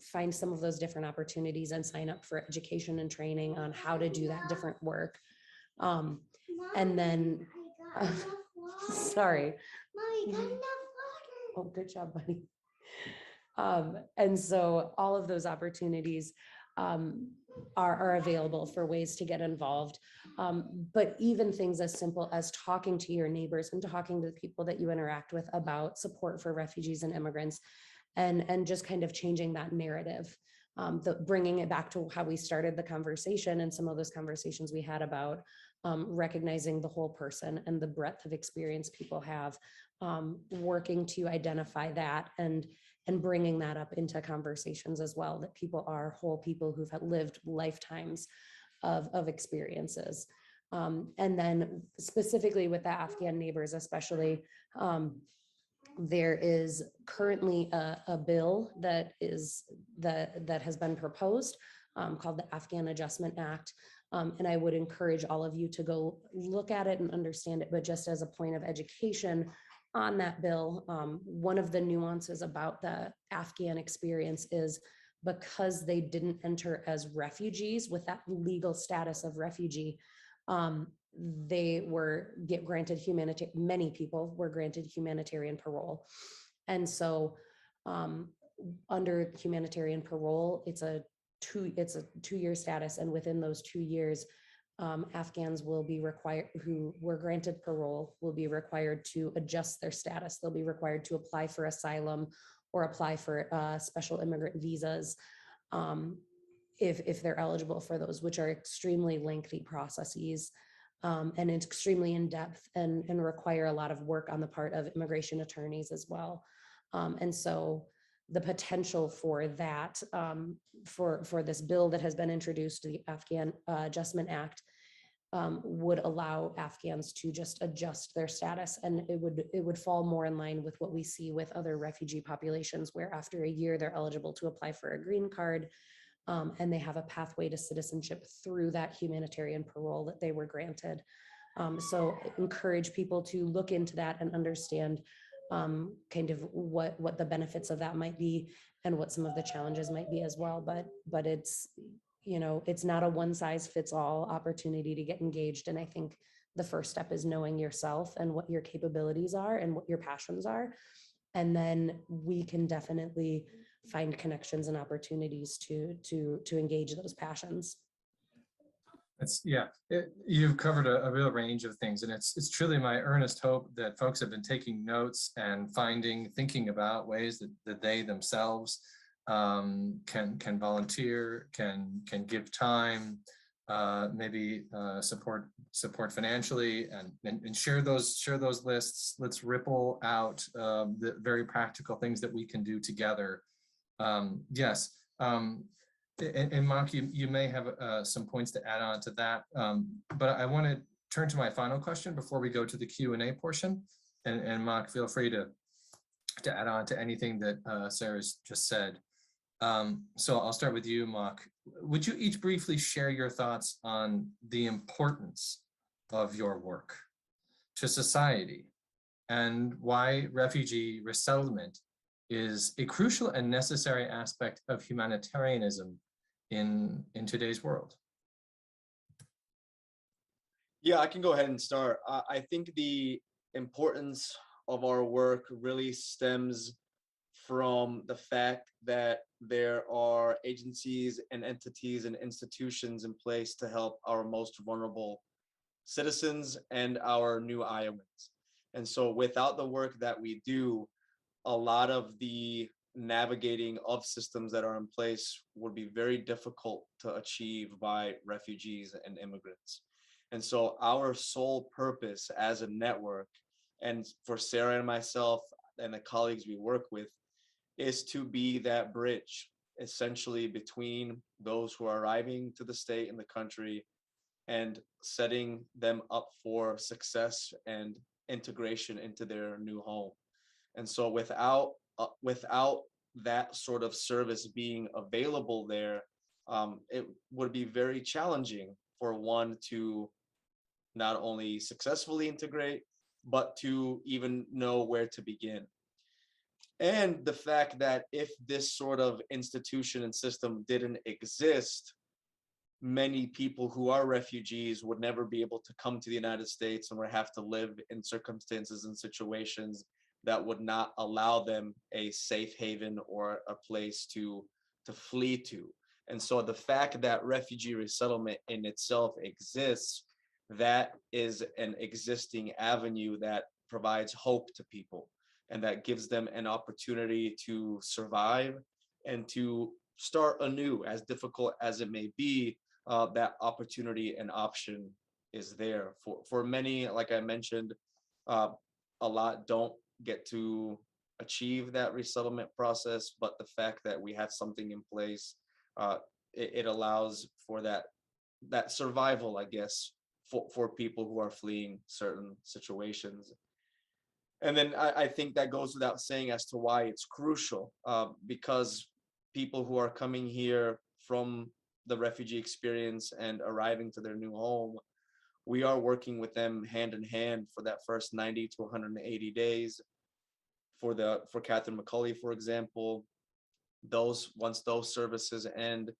find some of those different opportunities and sign up for education and training on how to do that different work. And then, sorry. Oh, good job, buddy. And so all of those opportunities are available for ways to get involved. But even things as simple as talking to your neighbors and talking to the people that you interact with about support for refugees and immigrants, and just kind of changing that narrative. Bringing it back to how we started the conversation and some of those conversations we had about recognizing the whole person and the breadth of experience people have, working to identify that and bringing that up into conversations as well, that people are whole people who've lived lifetimes of experiences. And then specifically with the Afghan neighbors, especially, there is currently a bill that has been proposed, called the Afghan Adjustment Act. And I would encourage all of you to go look at it and understand it, but just as a point of education on that bill, one of the nuances about the Afghan experience is because they didn't enter as refugees with that legal status of refugee, they granted many people were granted humanitarian parole. And so under humanitarian parole, it's a 2-year status. And within those 2 years, Afghans will be required, who were granted parole, will be required to adjust their status. They'll be required to apply for asylum or apply for special immigrant visas, if they're eligible for those, which are extremely lengthy processes, and it's extremely in depth and require a lot of work on the part of immigration attorneys as well. And so the potential for that, for this bill that has been introduced, the Afghan Adjustment Act, would allow Afghans to just adjust their status, and it would fall more in line with what we see with other refugee populations, where after a year they're eligible to apply for a green card, and they have a pathway to citizenship through that humanitarian parole that they were granted. So encourage people to look into that and understand kind of what the benefits of that might be and what some of the challenges might be as well. But it's, it's not a one size fits all opportunity to get engaged. And I think the first step is knowing yourself and what your capabilities are and what your passions are. And then we can definitely find connections and opportunities to engage those passions. You've covered a real range of things, and it's truly my earnest hope that folks have been taking notes and thinking about ways that they themselves can volunteer, can give time, maybe support financially, and share those lists. Let's ripple out the very practical things that we can do together. Yes. And Mark, you may have some points to add on to that, but I want to turn to my final question before we go to the Q&A portion. And Mark, feel free to add on to anything that Sarah's just said. So I'll start with you, Mark. Would you each briefly share your thoughts on the importance of your work to society and why refugee resettlement is a crucial and necessary aspect of humanitarianism in today's world? Yeah, I can go ahead and start. I think the importance of our work really stems from the fact that there are agencies and entities and institutions in place to help our most vulnerable citizens and our new Iowans. And so without the work that we do, a lot of the navigating of systems that are in place would be very difficult to achieve by refugees and immigrants. And so our sole purpose as a network, and for Sarah and myself and the colleagues we work with, is to be that bridge essentially between those who are arriving to the state and the country and setting them up for success and integration into their new home. And so without that sort of service being available there, it would be very challenging for one to not only successfully integrate, but to even know where to begin. And the fact that if this sort of institution and system didn't exist, many people who are refugees would never be able to come to the United States and would have to live in circumstances and situations that would not allow them a safe haven or a place to flee to. And so the fact that refugee resettlement in itself exists, that is an existing avenue that provides hope to people. and that gives them an opportunity to survive and to start anew. As difficult as it may be, that opportunity and option is there. For many, like I mentioned, uh, a lot don't get to achieve that resettlement process, but the fact that we have something in place, it allows for that survival, I guess, for people who are fleeing certain situations. And then I think that goes without saying as to why it's crucial, because people who are coming here from the refugee experience and arriving to their new home, we are working with them hand in hand for that first 90 to 180 days. For Catherine McCulley, for example, once those services end,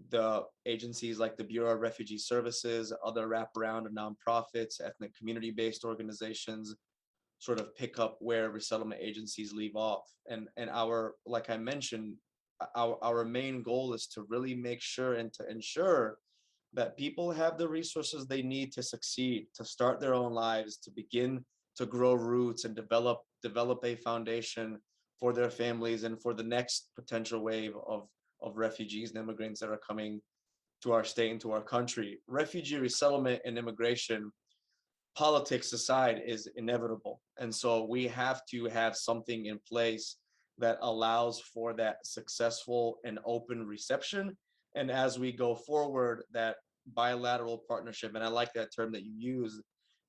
the agencies like the Bureau of Refugee Services, other wraparound and nonprofits, ethnic community-based organizations sort of pick up where resettlement agencies leave off. And our, like I mentioned, our main goal is to really make sure and to ensure that people have the resources they need to succeed, to start their own lives, to begin to grow roots and develop a foundation for their families and for the next potential wave of refugees and immigrants that are coming to our state and to our country. Refugee resettlement and immigration, politics aside, is inevitable. And so we have to have something in place that allows for that successful and open reception. And as we go forward, that bilateral partnership, and I like that term that you use,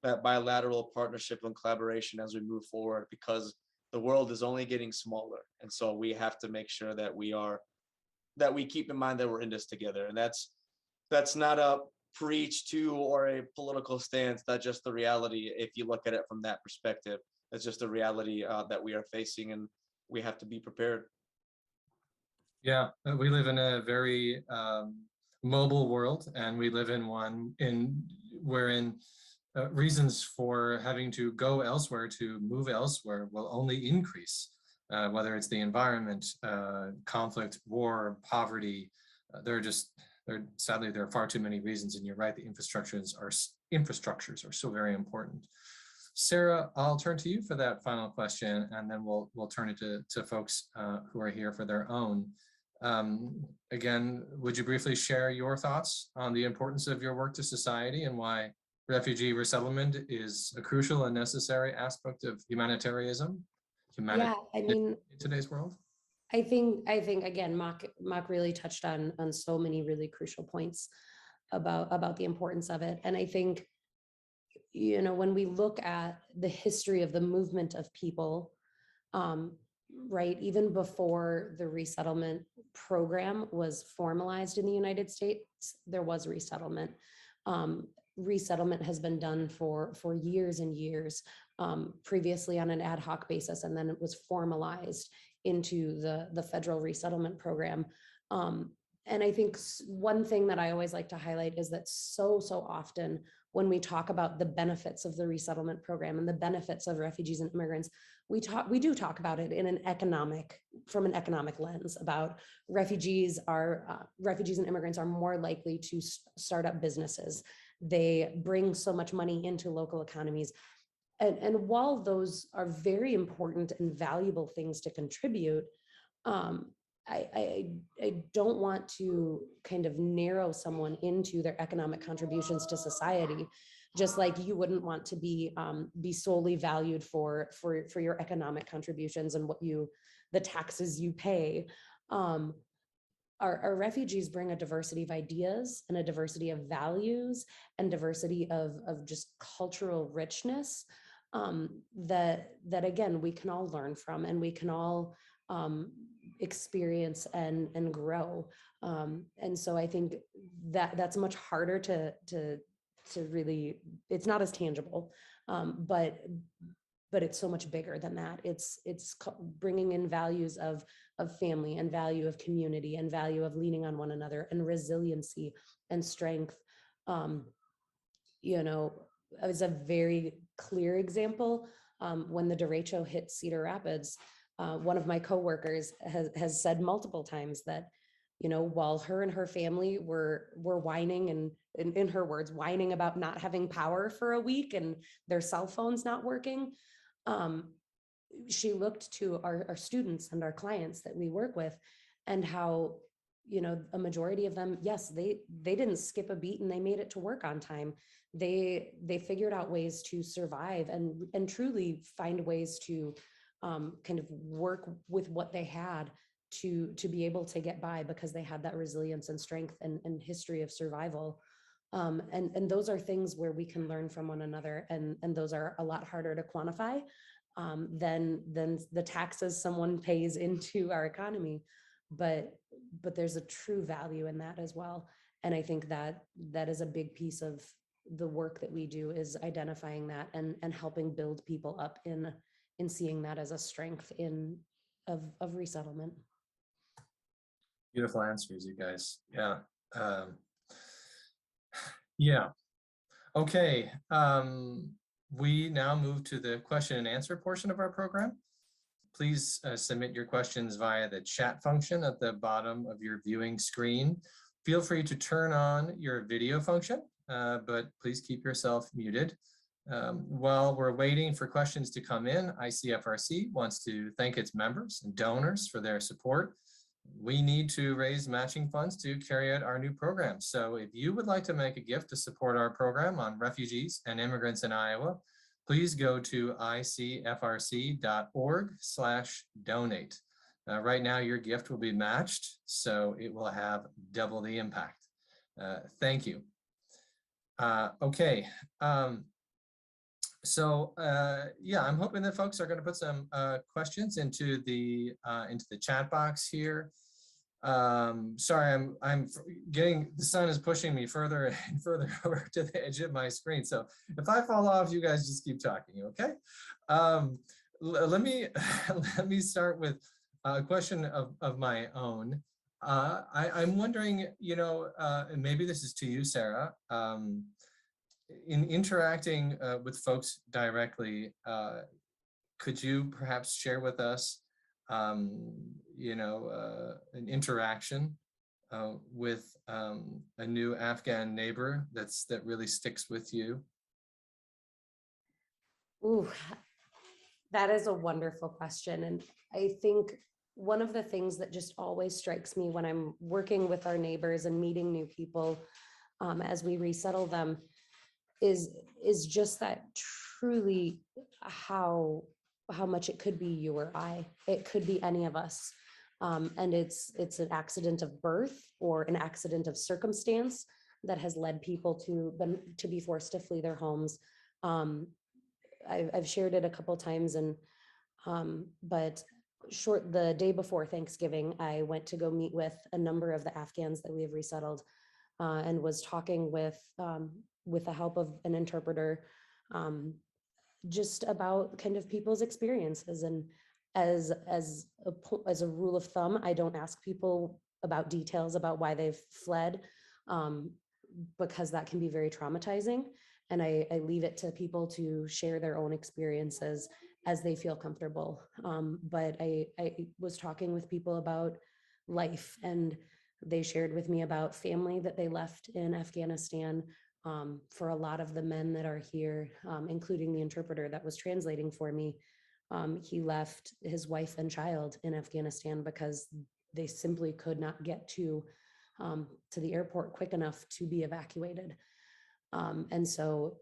that bilateral partnership and collaboration as we move forward, because the world is only getting smaller. And so we have to make sure that we keep in mind that we're in this together. And that's not a preach to or a political stance. That's just the reality. If you look at it from that perspective, that's just the reality that we are facing, and we have to be prepared. Yeah, we live in a very mobile world, and we live in one wherein reasons for having to go elsewhere, to move elsewhere, will only increase, whether it's the environment, conflict, war, poverty. Sadly, there are far too many reasons, and you're right, the infrastructures are so very important. Sarah, I'll turn to you for that final question, and then we'll turn it to folks who are here for their own. Again, would you briefly share your thoughts on the importance of your work to society and why refugee resettlement is a crucial and necessary aspect of humanitarianism? Yeah, I mean, in today's world? I think again, Mock really touched on so many really crucial points about the importance of it. And I think, you know, when we look at the history of the movement of people, right, even before the resettlement program was formalized in the United States, there was resettlement. Resettlement has been done for years and years, previously on an ad hoc basis, and then it was formalized into the federal resettlement program. And I think one thing that I always like to highlight is that so often when we talk about the benefits of the resettlement program and the benefits of refugees and immigrants, we do talk about it from an economic lens. About refugees and immigrants are more likely to start up businesses. They bring so much money into local economies. And while those are very important and valuable things to contribute, I don't want to kind of narrow someone into their economic contributions to society, just like you wouldn't want to be solely valued for your economic contributions and the taxes you pay. Our refugees bring a diversity of ideas and a diversity of values and diversity of just cultural richness that again, we can all learn from, and we can all experience and grow. And so I think that's much harder to really, it's not as tangible, but it's so much bigger than that. It's bringing in values of family and value of community and value of leaning on one another and resiliency and strength. You know, it was a very clear example when the derecho hit Cedar Rapids. One of my coworkers has said multiple times that, you know, while her and her family were whining and, in her words, whining about not having power for a week and their cell phones not working, she looked to our students and our clients that we work with, and how, a majority of them, yes, they didn't skip a beat and they made it to work on time. They figured out ways to survive and truly find ways to kind of work with what they had to be able to get by, because they had that resilience and strength and history of survival. And those are things where we can learn from one another, and those are a lot harder to quantify than the taxes someone pays into our economy. But there's a true value in that as well. And I think that is a big piece of the work that we do, is identifying that and helping build people up in seeing that as a strength of resettlement. Beautiful answers, you guys. Yeah. Yeah. Okay. We now move to the question and answer portion of our program. Please submit your questions via the chat function at the bottom of your viewing screen. Feel free to turn on your video function, but please keep yourself muted. While we're waiting for questions to come in, ICFRC wants to thank its members and donors for their support. We need to raise matching funds to carry out our new program. So if you would like to make a gift to support our program on refugees and immigrants in Iowa, please go to icfrc.org/donate. Right now, your gift will be matched, so it will have double the impact. Thank you. Okay. Yeah, I'm hoping that folks are going to put some questions into the chat box here. Sorry, I'm getting, the sun is pushing me further and further over to the edge of my screen. So if I fall off, you guys just keep talking, okay? Let me start with a question of my own. I'm wondering, and maybe this is to you, Sarah, in interacting with folks directly, could you perhaps share with us, an interaction with a new Afghan neighbor that really sticks with you? Ooh, that is a wonderful question. And I think one of the things that just always strikes me when I'm working with our neighbors and meeting new people as we resettle them is just that truly how much it could be you or I. It could be any of us. And it's an accident of birth or an accident of circumstance that has led people to be forced to flee their homes. I've shared it a couple times, and but the day before Thanksgiving, I went to go meet with a number of the Afghans that we have resettled, and was talking with the help of an interpreter, just about kind of people's experiences. And as a rule of thumb, I don't ask people about details about why they've fled, because that can be very traumatizing. And I leave it to people to share their own experiences as they feel comfortable. But I was talking with people about life, and they shared with me about family that they left in Afghanistan. For a lot of the men that are here, including the interpreter that was translating for me, he left his wife and child in Afghanistan because they simply could not get to the airport quick enough to be evacuated. And so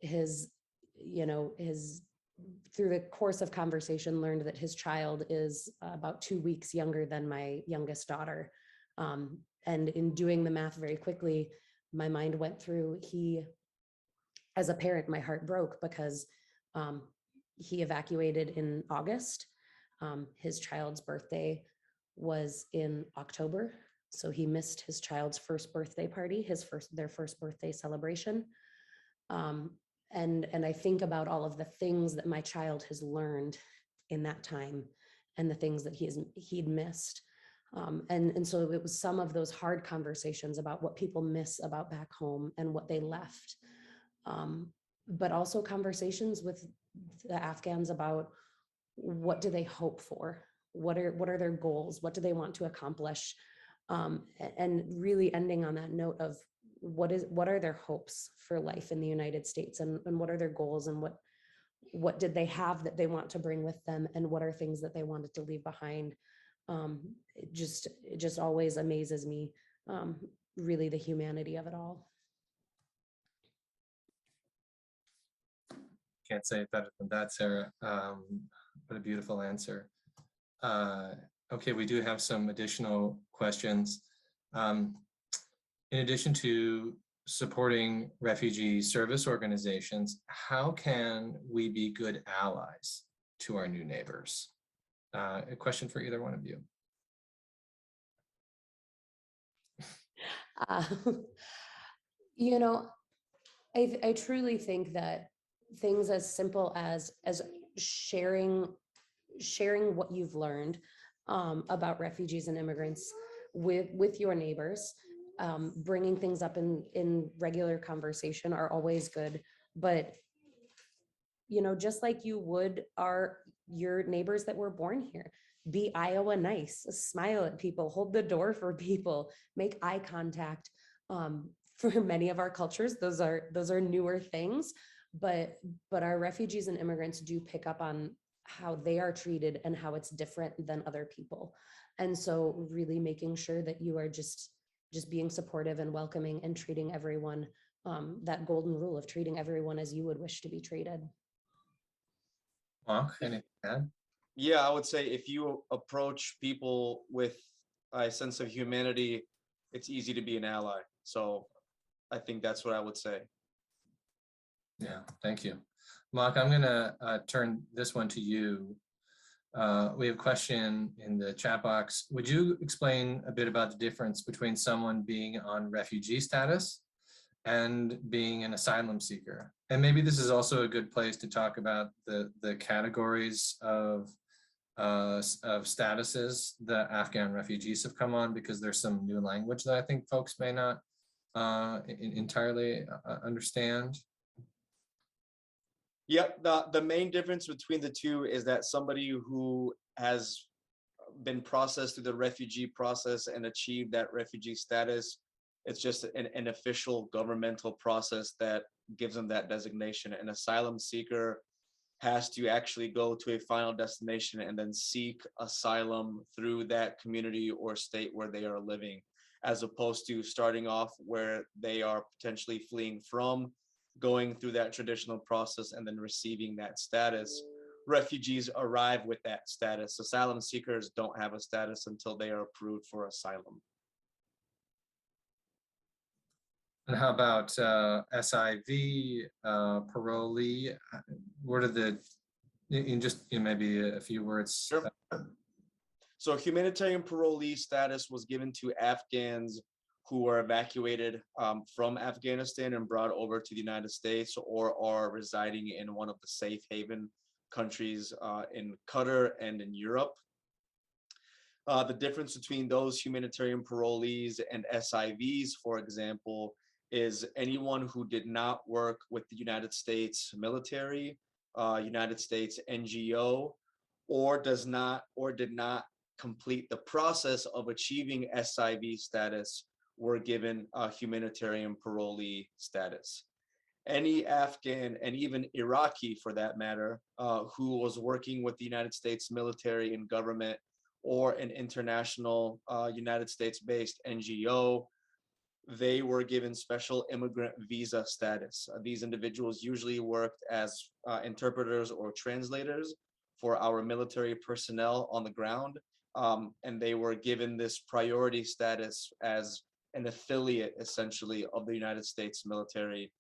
through the course of conversation, learned that his child is about 2 weeks younger than my youngest daughter. And in doing the math very quickly, my mind went through, as a parent, my heart broke because he evacuated in August. His child's birthday was in October. So he missed his child's first birthday party, their first birthday celebration. And I think about all of the things that my child has learned in that time and the things that he'd missed. And so it was some of those hard conversations about what people miss about back home and what they left. But also conversations with the Afghans about what do they hope for? What are their goals? What do they want to accomplish? And really ending on that note of what are their hopes for life in the United States, and what are their goals, and what did they have that they want to bring with them, and what are things that they wanted to leave behind. It just always amazes me, really, the humanity of it all. Can't say it better than that, Sarah. What a beautiful answer. Okay, we do have some additional questions. In addition to supporting refugee service organizations, how can we be good allies to our new neighbors? A question for either one of you. You know, I truly think that things as simple as sharing what you've learned about refugees and immigrants with your neighbors, bringing things up in regular conversation are always good. But just like you would your neighbors that were born here, be Iowa nice, smile at people, hold the door for people, make eye contact. For many of our cultures, those are newer things, but our refugees and immigrants do pick up on how they are treated and how it's different than other people. And so really making sure that you are just being supportive and welcoming and treating everyone, that golden rule of treating everyone as you would wish to be treated. Mark, anything to add? Yeah, I would say if you approach people with a sense of humanity, it's easy to be an ally. So I think that's what I would say. Yeah, thank you. Mark, I'm gonna turn this one to you. We have a question in the chat box. Would you explain a bit about the difference between someone being on refugee status and being an asylum seeker? And maybe this is also a good place to talk about the categories of statuses that Afghan refugees have come on, because there's some new language that I think folks may not entirely understand. Yep, the main difference between the two is that somebody who has been processed through the refugee process and achieved that refugee status, it's just an official governmental process that gives them that designation. An asylum seeker has to actually go to a final destination and then seek asylum through that community or state where they are living, as opposed to starting off where they are potentially fleeing from, going through that traditional process and then receiving that status. Refugees arrive with that status. Asylum seekers don't have a status until they are approved for asylum. And how about SIV, parolee? What are in just maybe a few words? Sure. So humanitarian parolee status was given to Afghans who were evacuated from Afghanistan and brought over to the United States, or are residing in one of the safe haven countries in Qatar and in Europe. The difference between those humanitarian parolees and SIVs, for example, is anyone who did not work with the United States military, United States NGO, or did not complete the process of achieving SIV status were given a humanitarian parolee status. Any Afghan, and even Iraqi for that matter, who was working with the United States military and government, or an international United States-based NGO, they were given special immigrant visa status. These individuals usually worked as interpreters or translators for our military personnel on the ground, and they were given this priority status as an affiliate, essentially, of the United States military.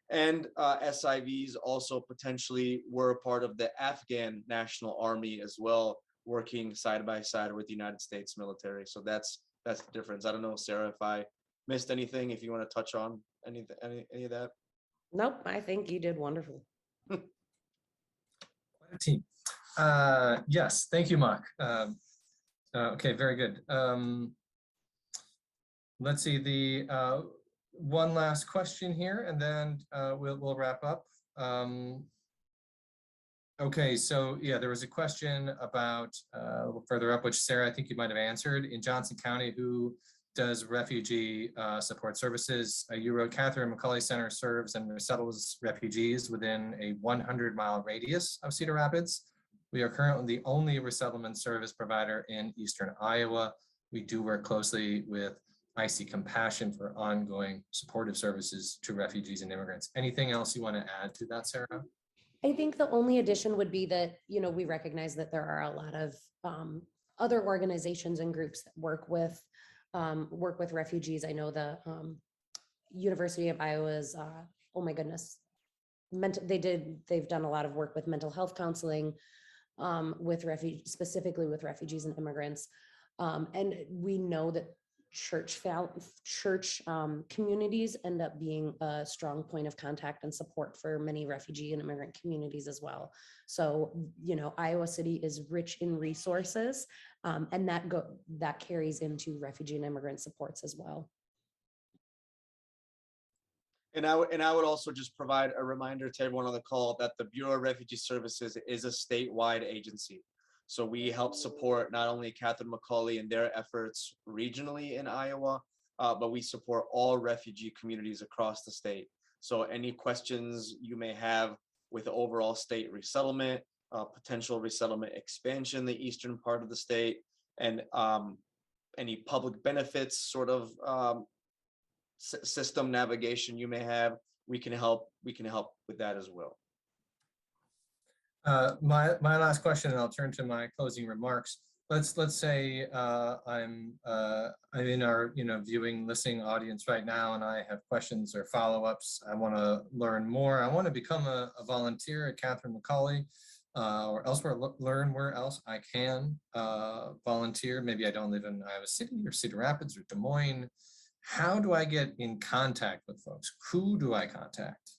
And SIVs also potentially were part of the Afghan National Army as well, working side by side with the United States military. So that's the difference. I don't know, Sarah, if I missed anything, if you want to touch on any of that. Nope, I think you did wonderful. What a team. Yes, thank you, Mark. Okay, very good. Let's see the one last question here, and then we'll wrap up. Okay, so yeah, there was a question about a little further up, which Sarah, I think you might have answered. In Johnson County, who does refugee support services. You wrote Catherine McCauley Center serves and resettles refugees within a 100-mile radius of Cedar Rapids. We are currently the only resettlement service provider in Eastern Iowa. We do work closely with IC Compassion for ongoing supportive services to refugees and immigrants. Anything else you want to add to that, Sarah? I think the only addition would be that, we recognize that there are a lot of other organizations and groups that work with refugees. I know the University of Iowa's, oh my goodness, they've done a lot of work with mental health counseling specifically with refugees and immigrants. And we know that church communities end up being a strong point of contact and support for many refugee and immigrant communities as well. So, Iowa City is rich in resources, and that carries into refugee and immigrant supports as well. And I would also just provide a reminder to everyone on the call that the Bureau of Refugee Services is a statewide agency. So we help support not only Catherine McCauley and their efforts regionally in Iowa, but we support all refugee communities across the state. So any questions you may have with the overall state resettlement, potential resettlement expansion in the eastern part of the state, and any public benefits sort of system navigation you may have, we can help with that as well. My last question, and I'll turn to my closing remarks. Let's say I'm in our viewing listening audience right now, and I have questions or follow-ups. I want to learn more. I want to become a volunteer at Catherine McCauley or elsewhere. Learn where else I can volunteer. Maybe I don't live in Iowa City or Cedar Rapids or Des Moines. How do I get in contact with folks? Who do I contact?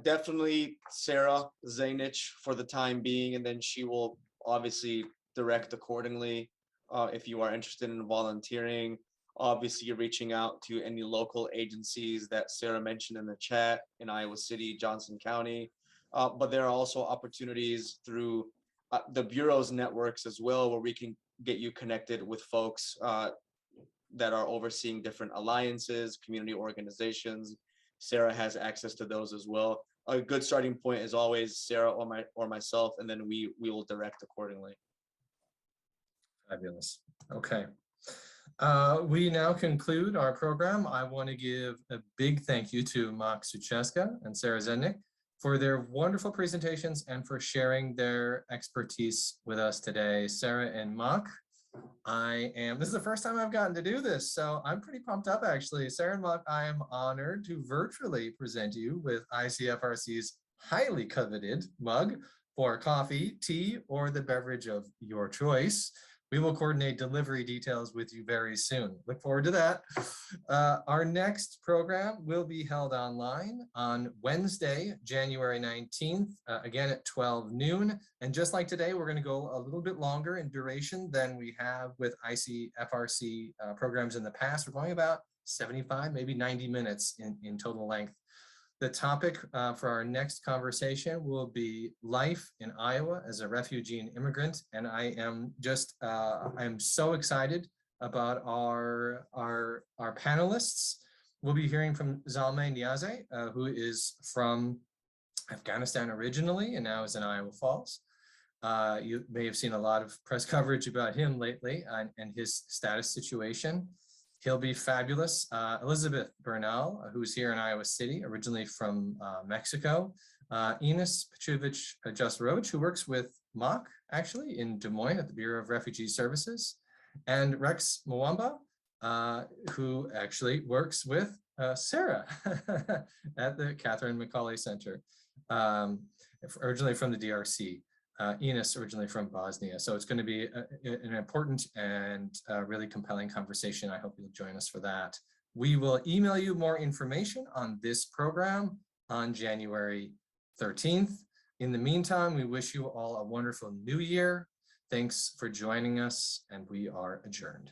Definitely Sarah Zainich for the time being, and then she will obviously direct accordingly if you are interested in volunteering. Obviously, you're reaching out to any local agencies that Sarah mentioned in the chat in Iowa City, Johnson County, but there are also opportunities through the Bureau's networks as well, where we can get you connected with folks that are overseeing different alliances, community organizations. Sarah has access to those as well. A good starting point is always Sarah or myself, and then we will direct accordingly. Fabulous. Okay. We now conclude our program. I want to give a big thank you to Mark Sucheska and Sarah Zednick for their wonderful presentations and for sharing their expertise with us today. Sarah and Mark, this is the first time I've gotten to do this, so I'm pretty pumped up actually. Sarah and Mark, I am honored to virtually present you with ICFRC's highly coveted mug for coffee, tea, or the beverage of your choice. We will coordinate delivery details with you very soon. Look forward to that. Our next program will be held online on Wednesday, January 19th, again at 12 noon. And just like today, we're going to go a little bit longer in duration than we have with ICFRC programs in the past. We're going about 75, maybe 90 minutes in total length. The topic for our next conversation will be life in Iowa as a refugee and immigrant. And I am so excited about our panelists. We'll be hearing from Zalmay Niaze, who is from Afghanistan originally and now is in Iowa Falls. You may have seen a lot of press coverage about him lately and his status situation. He'll be fabulous. Elizabeth Bernal, who's here in Iowa City, originally from Mexico. Ines Petrovic-Jasrovich, who works with Mock, actually, in Des Moines at the Bureau of Refugee Services. And Rex Mwamba, who actually works with Sarah at the Catherine McCauley Center, originally from the DRC. Ines originally from Bosnia. So it's going to be an important and really compelling conversation. I hope you'll join us for that. We will email you more information on this program on January 13th. In the meantime, we wish you all a wonderful new year. Thanks for joining us, and we are adjourned.